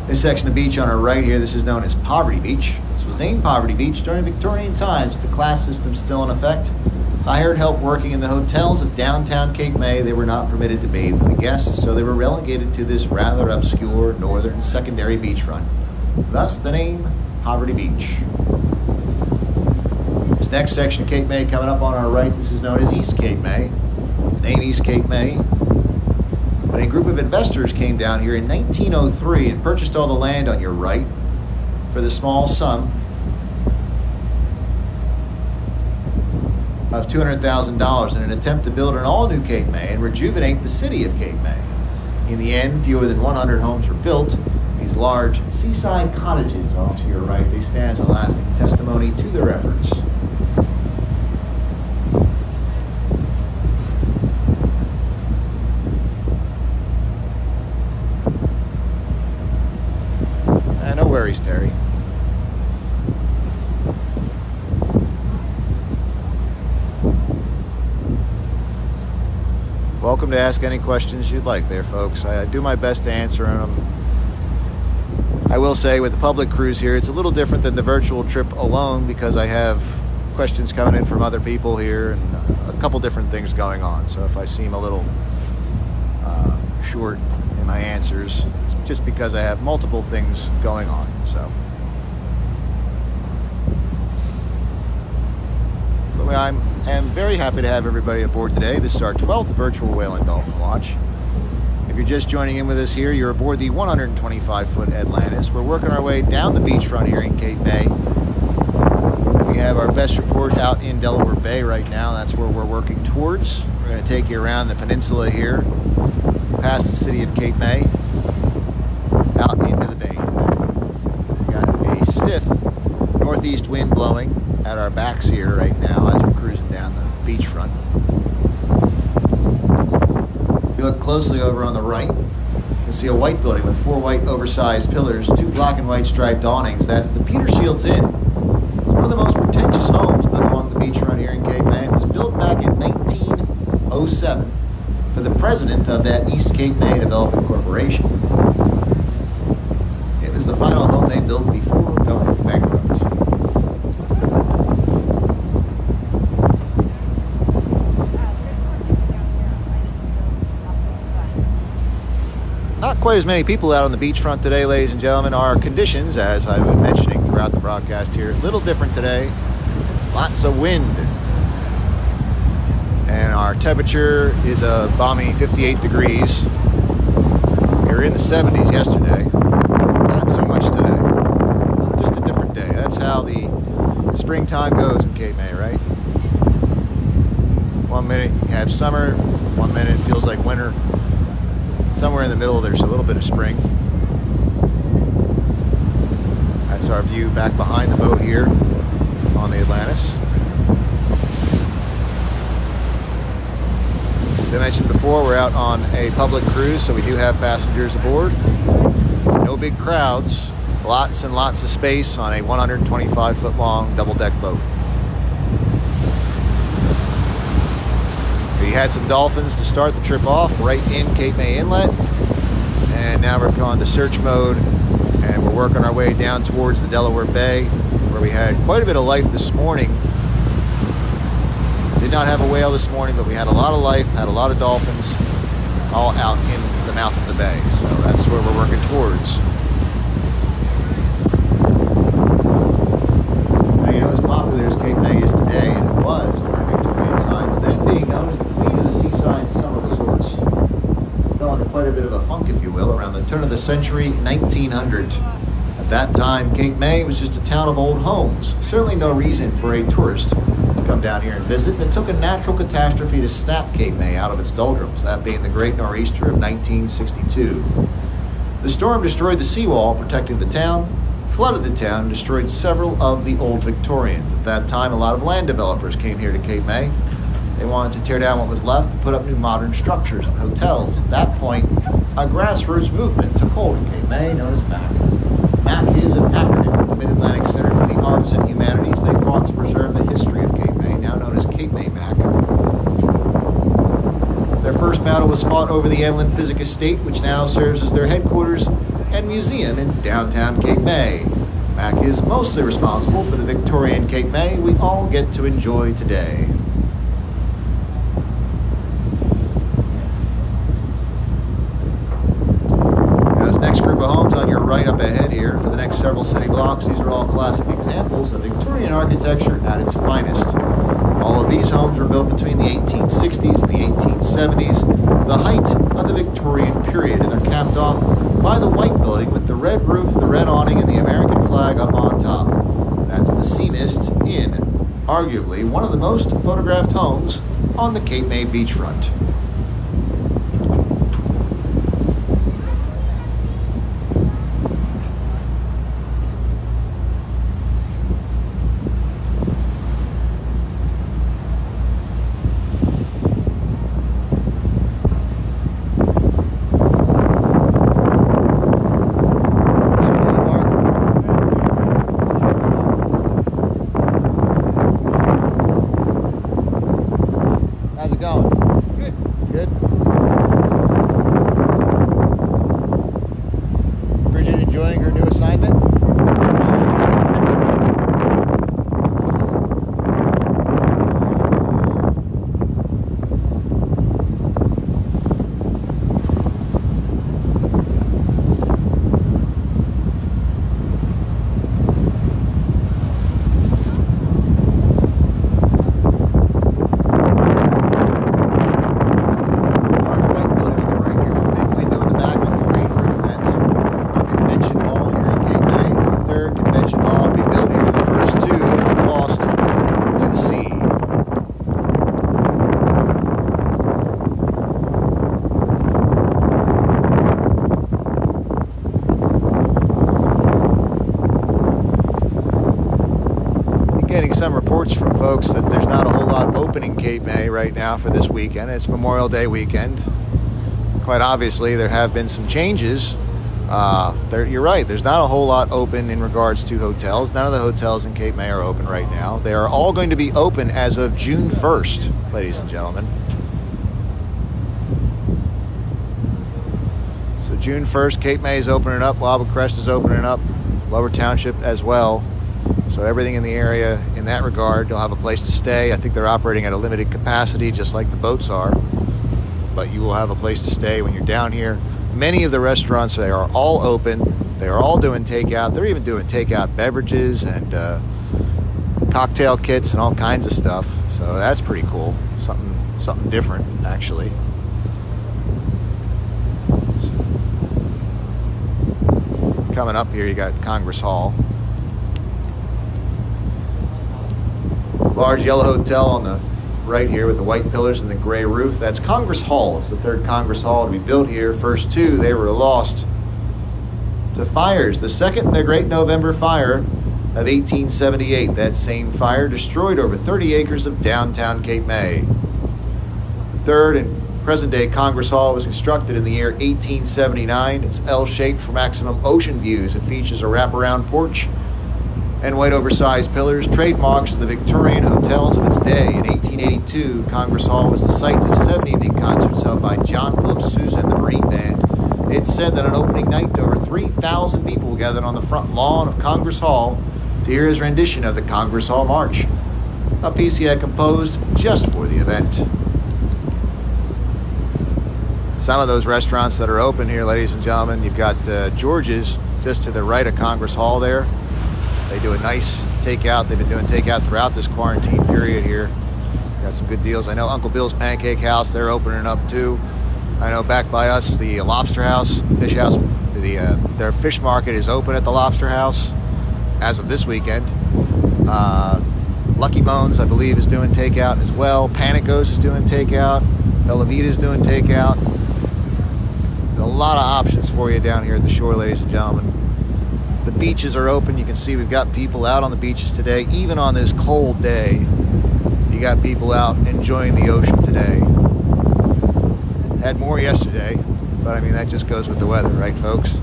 This section of beach on our right here, this is known as Poverty Beach. This was named Poverty Beach during Victorian times, with the class system still in effect. Hired help working in the hotels of downtown Cape May, they were not permitted to bathe with the guests, so they were relegated to this rather obscure northern secondary beachfront. Thus the name Poverty Beach. This next section of Cape May coming up on our right, this is known as East Cape May. It's named East Cape May. But a group of investors came down here in 1903 and purchased all the land on your right for the small sum of $200,000 in an attempt to build an all-new Cape May and rejuvenate the city of Cape May. In the end, fewer than 100 homes were built. These large seaside cottages off to your right, they stand as a lasting testimony to their efforts. No worries, Terry. Welcome to ask any questions you'd like there, folks. I do my best to answer them. I will say with the public cruise here, it's a little different than the virtual trip alone because I have questions coming in from other people here and a couple different things going on. So if I seem a little short in my answers, it's just because I have multiple things going on. So but I am very happy to have everybody aboard today. This is our 12th virtual whale and dolphin watch. If you're just joining in with us here, you're aboard the 125-foot Atlantis. We're working our way down the beachfront here in Cape May. We have our best report out in Delaware Bay right now. That's where we're working towards. We're going to take you around the peninsula here, past the city of Cape May, out into the bay today. We got a stiff northeast wind blowing at our backs here right now as we're cruising down the beachfront. If you look closely over on the right, you'll see a white building with 4 white oversized pillars, 2 black and white striped awnings. That's the Peter Shields Inn. It's one of the most pretentious homes built along the beachfront here in Cape May. It was built back in 1907 for the president of that East Cape May Development Corporation. It was Dolphins, the final home they built before going bankrupt. Not quite as many people out on the beachfront today, ladies and gentlemen. Our conditions, as I've been mentioning throughout the broadcast here, a little different today. Lots of wind. And our temperature is a balmy 58 degrees. We were in the 70s yesterday. Not so much today. Just a different day. That's how the springtime goes in Cape May, right? 1 minute you have summer, 1 minute it feels like winter. Somewhere in the middle there's a little bit of spring. That's our view back behind the boat here on the Atlantis. As I mentioned before, we're out on a public cruise, so we do have passengers aboard. No big crowds, lots and lots of space on a 125-foot long double-deck boat. We had some dolphins to start the trip off right in Cape May Inlet, and now we're going to search mode, and we're working our way down towards the Delaware Bay, where we had quite a bit of life this morning. Did not have a whale this morning, but we had a lot of life, had a lot of dolphins, all out in the mouth of the bay. So that's where we're working towards. Now, you know, as popular as Cape May is today, and it was during Victorian times, then being known as the queen of the seaside summer resorts, fell into quite a bit of a funk, if you will, around the turn of the century, 1900. At that time, Cape May was just a town of old homes. Certainly no reason for a tourist to come down here and visit. And it took a natural catastrophe to snap Cape May out of its doldrums, that being the Great Nor'easter of 1962. The storm destroyed the seawall protecting the town, flooded the town, and destroyed several of the old Victorians. At that time, a lot of land developers came here to Cape May. They wanted to tear down what was left to put up new modern structures and hotels. At that point, a grassroots movement took hold in Cape May known as MAC. MAC is an acronym for the Mid-Atlantic Center for the Arts and Humanities. They fought to preserve the history of Cape May, now known as Cape May MAC. Their first battle was fought over the Evelyn Physic Estate, which now serves as their headquarters and museum in downtown Cape May. MAC is mostly responsible for the Victorian Cape May we all get to enjoy today. Homes on your right up ahead here for the next several city blocks. These are all classic examples of Victorian architecture at its finest. All of these homes were built between the 1860s and the 1870s, the height of the Victorian period, and they're capped off by the white building with the red roof, the red awning, and the American flag up on top. That's the Sea Mist Inn, arguably one of the most photographed homes on the Cape May beachfront. Getting some reports from folks that there's not a whole lot open in Cape May right now for this weekend. It's Memorial Day weekend. Quite obviously, there have been some changes. You're right, there's not a whole lot open in regards to hotels. None of the hotels in Cape May are open right now. They are all going to be open as of June 1st, ladies and gentlemen. So June 1st, Cape May is opening up, Lava Crest is opening up, Lower Township as well. So everything in the area in that regard, you'll have a place to stay. I think they're operating at a limited capacity, just like the boats are. But you will have a place to stay when you're down here. Many of the restaurants, they are all open. They are all doing takeout. They're even doing takeout beverages and cocktail kits and all kinds of stuff. So that's pretty cool. Something different, actually. Coming up here, you got Congress Hall. Large yellow hotel on the right here with the white pillars and the gray roof. That's Congress Hall. It's the third Congress Hall to be built here. First two, they were lost to fires. The second, the Great November Fire of 1878. That same fire destroyed over 30 acres of downtown Cape May. The third and present-day Congress Hall was constructed in the year 1879. It's L-shaped for maximum ocean views. It features a wraparound porch and white oversized pillars, trademarks of the Victorian hotels of its day. In 1882, Congress Hall was the site of 7 evening concerts held by John Philip Sousa and the Marine Band. It's said that on opening night, over 3,000 people gathered on the front lawn of Congress Hall to hear his rendition of the Congress Hall March, a piece he had composed just for the event. Some of those restaurants that are open here, ladies and gentlemen, you've got George's just to the right of Congress Hall there. They do a nice takeout. They've been doing takeout throughout this quarantine period here. Got some good deals. I know Uncle Bill's Pancake House, they're opening up too. I know back by us, the Lobster House, Fish House, their fish market is open at the Lobster House as of this weekend. Lucky Bones, I believe, is doing takeout as well. Panico's is doing takeout. Bella Vita is doing takeout. There's a lot of options for you down here at the shore, ladies and gentlemen. The beaches are open. You can see we've got people out on the beaches today. Even on this cold day, you got people out enjoying the ocean today. Had more yesterday, but I mean, that just goes with the weather, right, folks?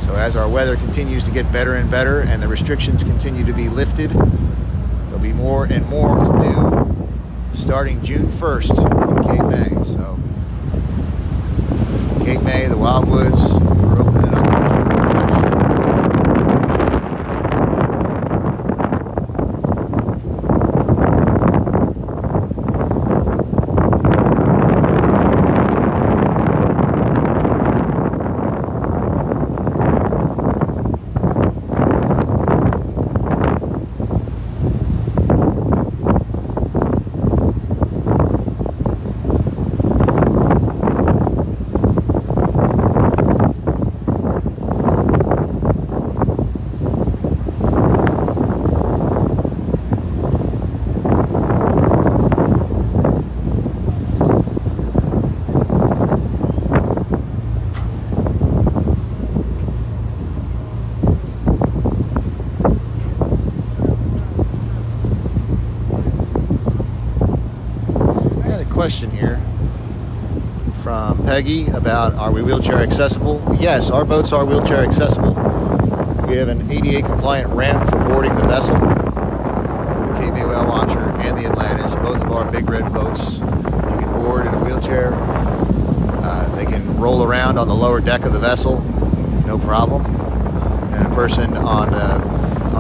So as our weather continues to get better and better and the restrictions continue to be lifted, there'll be more and more to do starting June 1st in Cape May. So Cape May, the Wildwoods, we're opening up for June 1st. Question here from Peggy about, are we wheelchair accessible? Yes, our boats are wheelchair accessible. We have an ADA compliant ramp for boarding the vessel, the Cape May Whale Watcher and the Atlantis. Both of our big red boats, you can board in a wheelchair. They can roll around on the lower deck of the vessel, no problem. And a person on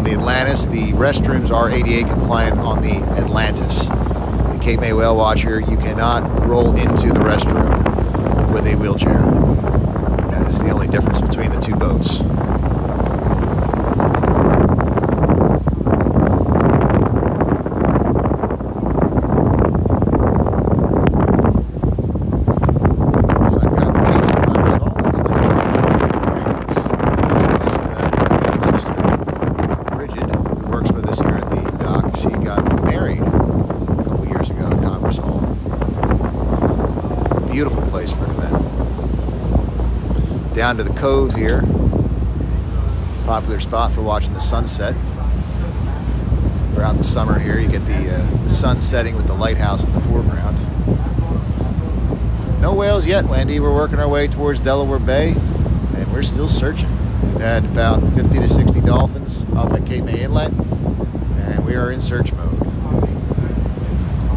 the Atlantis, the restrooms are ADA compliant on the Atlantis. Cape May Whale Watcher, you cannot roll into the restroom with a wheelchair. That is the only difference between the two boats. Beautiful place for an event. Down to the cove here. Popular spot for watching the sunset. Throughout the summer here, you get the sun setting with the lighthouse in the foreground. No whales yet, Wendy. We're working our way towards Delaware Bay, and we're still searching. We've had about 50 to 60 dolphins up at Cape May Inlet, and we are in search mode.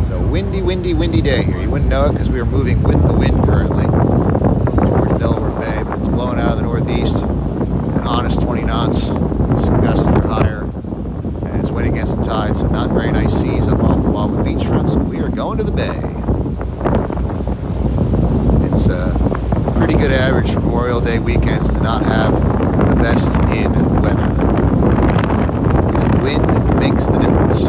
It's a windy, windy, windy day here. You wouldn't know it because we are moving with the wind currently towards Delaware Bay, but it's blowing out of the northeast, an honest 20 knots. Some gusts that are higher, and it's wind against the tide, so not very nice seas up off the Wildwood beachfront, so we are going to the bay. It's a pretty good average for Memorial Day weekends to not have the best in weather. And the wind makes the difference.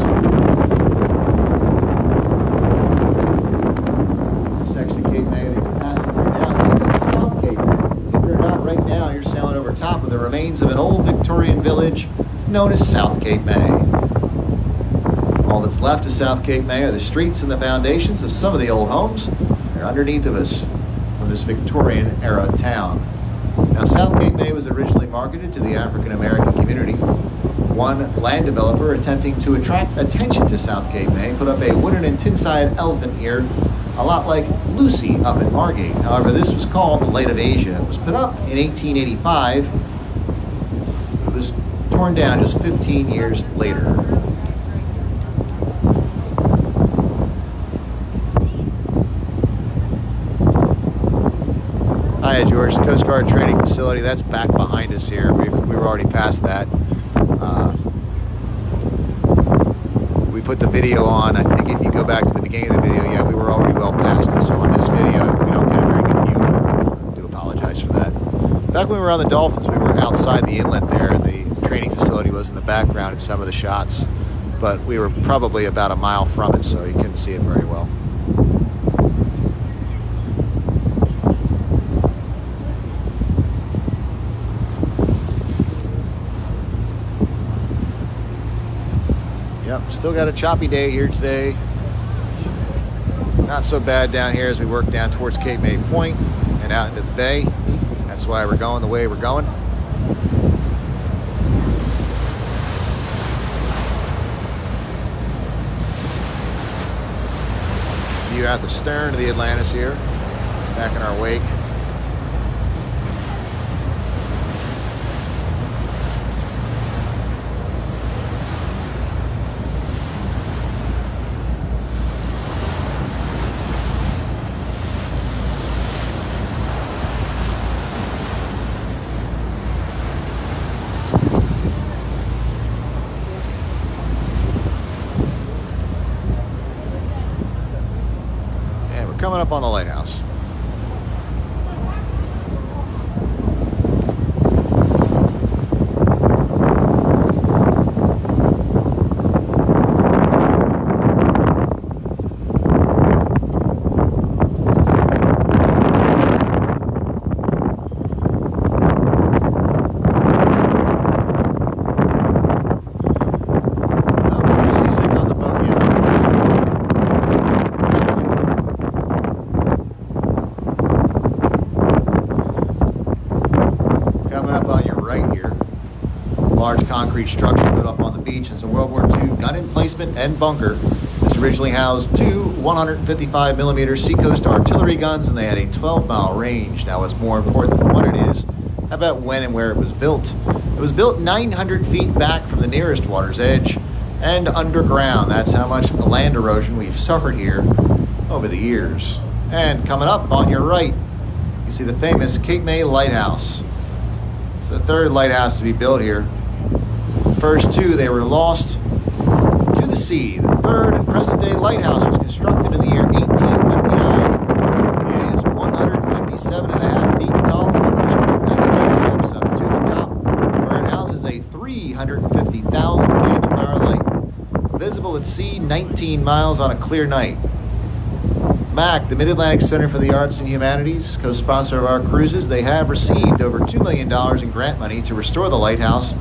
This section of Cape May that you're passing through now is South Cape May. Believe it or not, right now you're sailing over top of the remains of an old Victorian village known as South Cape May. All that's left of South Cape May are the streets and the foundations of some of the old homes that are underneath of us from this Victorian era town. Now, South Cape May was originally marketed to the African American community. One land developer attempting to attract attention to South Cape May put up a wooden and tin-side elephant ear, a lot like Lucy up in Margate. However, this was called the Light of Asia. It was put up in 1885. It was torn down just 15 years later. Hi, George. Coast Guard training facility. That's back behind us here. We were already past that. We put the video on. I think if you go back to the beginning of the video, yeah, we were already well past it. So on this video, we don't get a very good view. I do apologize for that. Back when we were on the Dolphins, we were outside the inlet there. The training facility was in the background in some of the shots, but we were probably about a mile from it, so you couldn't see it very well. Yep, still got a choppy day here today. Not so bad down here as we work down towards Cape May Point and out into the bay. That's why we're going the way we're going. View out the stern of the Atlantis here, back in our wake. Coming up on the lighthouse. Large concrete structure put up on the beach. It's a World War II gun emplacement and bunker. This originally housed two 155 millimeter Seacoast artillery guns, and they had a 12-mile range. Now, what's more important than what it is, how about when and where it was built? It was built 900 feet back from the nearest water's edge and underground. That's how much land erosion we've suffered here over the years. And coming up on your right, you see the famous Cape May Lighthouse. It's the third lighthouse to be built here. First two, they were lost to the sea. The third and present-day lighthouse was constructed in the year 1859. It is 157.5 feet tall, 199 steps up to the top, where it houses a 350,000 candle power light, visible at sea 19 miles on a clear night. MAC, the Mid-Atlantic Center for the Arts and Humanities, co-sponsor of our cruises, they have received over $2 million in grant money to restore the lighthouse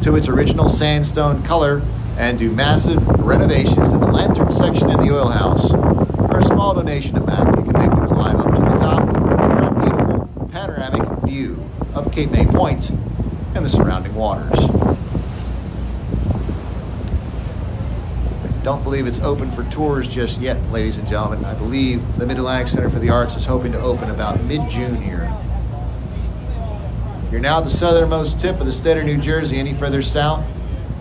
to its original sandstone color and do massive renovations to the lantern section in the oil house. For a small donation to MAC, you can make the climb up to the top for a beautiful panoramic view of Cape May Point and the surrounding waters. I don't believe it's open for tours just yet, ladies and gentlemen. I believe the Mid-Atlantic Center for the Arts is hoping to open about mid-June here. You're now at the southernmost tip of the state of New Jersey. Any further south,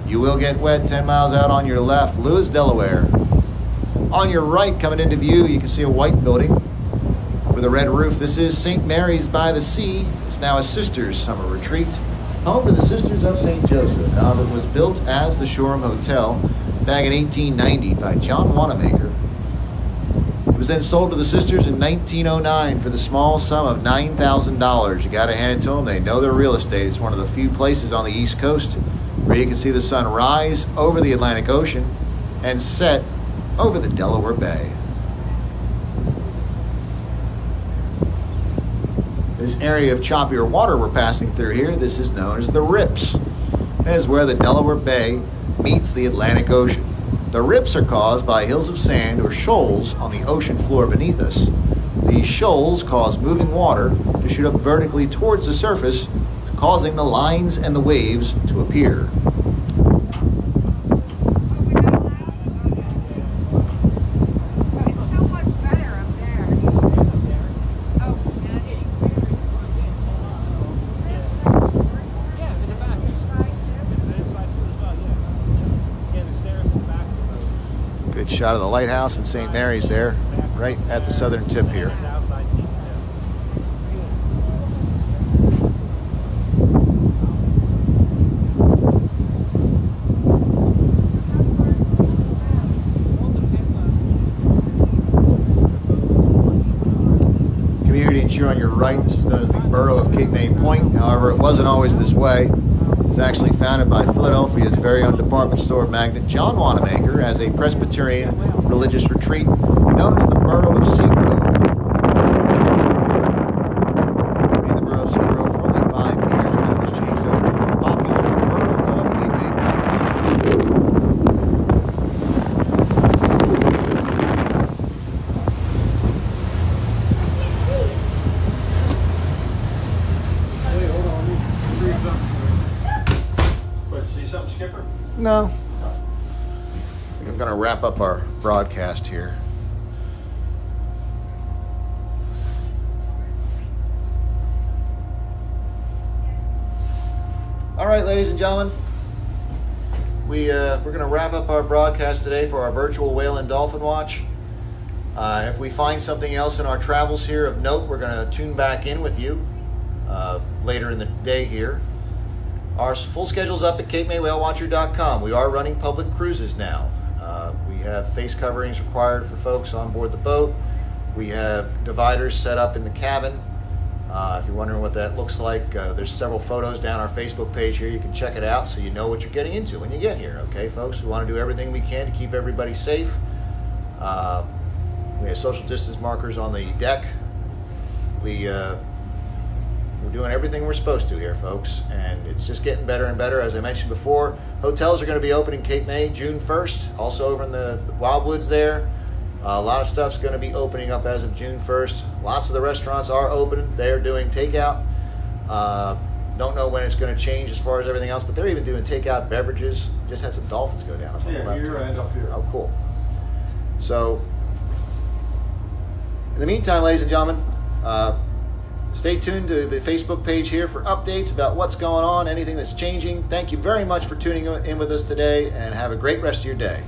you will get wet 10 miles out on your left. Lewis, Delaware. On your right, coming into view, you can see a white building with a red roof. This is St. Mary's by the Sea. It's now a Sisters summer retreat, home to the Sisters of St. Joseph. However, it was built as the Shoreham Hotel back in 1890 by John Wanamaker. It was then sold to the Sisters in 1909 for the small sum of $9,000. You got to hand it to them. They know their real estate. It's one of the few places on the East Coast where you can see the sun rise over the Atlantic Ocean and set over the Delaware Bay. This area of choppier water we're passing through here, this is known as the rips. That is where the Delaware Bay meets the Atlantic Ocean. The rips are caused by hills of sand or shoals on the ocean floor beneath us. These shoals cause moving water to shoot up vertically towards the surface, causing the lines and the waves to appear. Good shot of the lighthouse in St. Mary's there, right at the southern tip here. Community and shore on your right, this is known as the borough of Cape May Point. However, it wasn't always this way. It was actually founded by Philadelphia's very own department store magnate John Wanamaker as a Presbyterian religious retreat known as the borough of Seagrove. In the borough of Seagrove for only 5 years, and then it was changed over to the more popular borough of Cape May Something, Skipper? No. I think I'm going to wrap up our broadcast here. All right, ladies and gentlemen, we're going to wrap up our broadcast today for our virtual whale and dolphin watch. If we find something else in our travels here of note, we're going to tune back in with you later in the day here. Our full schedule's up at CapeMayWhaleWatcher.com. We are running public cruises now. We have face coverings required for folks on board the boat. We have dividers set up in the cabin. If you're wondering what that looks like, there's several photos down our Facebook page here. You can check it out so you know what you're getting into when you get here. Okay, folks? We want to do everything we can to keep everybody safe. We have social distance markers on the deck. We're doing everything we're supposed to here, folks, and it's just getting better and better. As I mentioned before, hotels are going to be open in Cape May June 1st, also over in the Wildwoods there. A lot of stuff's going to be opening up as of June 1st. Lots of the restaurants are open. They're doing takeout. Don't know when it's going to change as far as everything else, but they're even doing takeout beverages. Just had some dolphins go down. Yeah, here and up here. Oh, cool. So, in the meantime, ladies and gentlemen, stay tuned to the Facebook page here for updates about what's going on, anything that's changing. Thank you very much for tuning in with us today, and have a great rest of your day.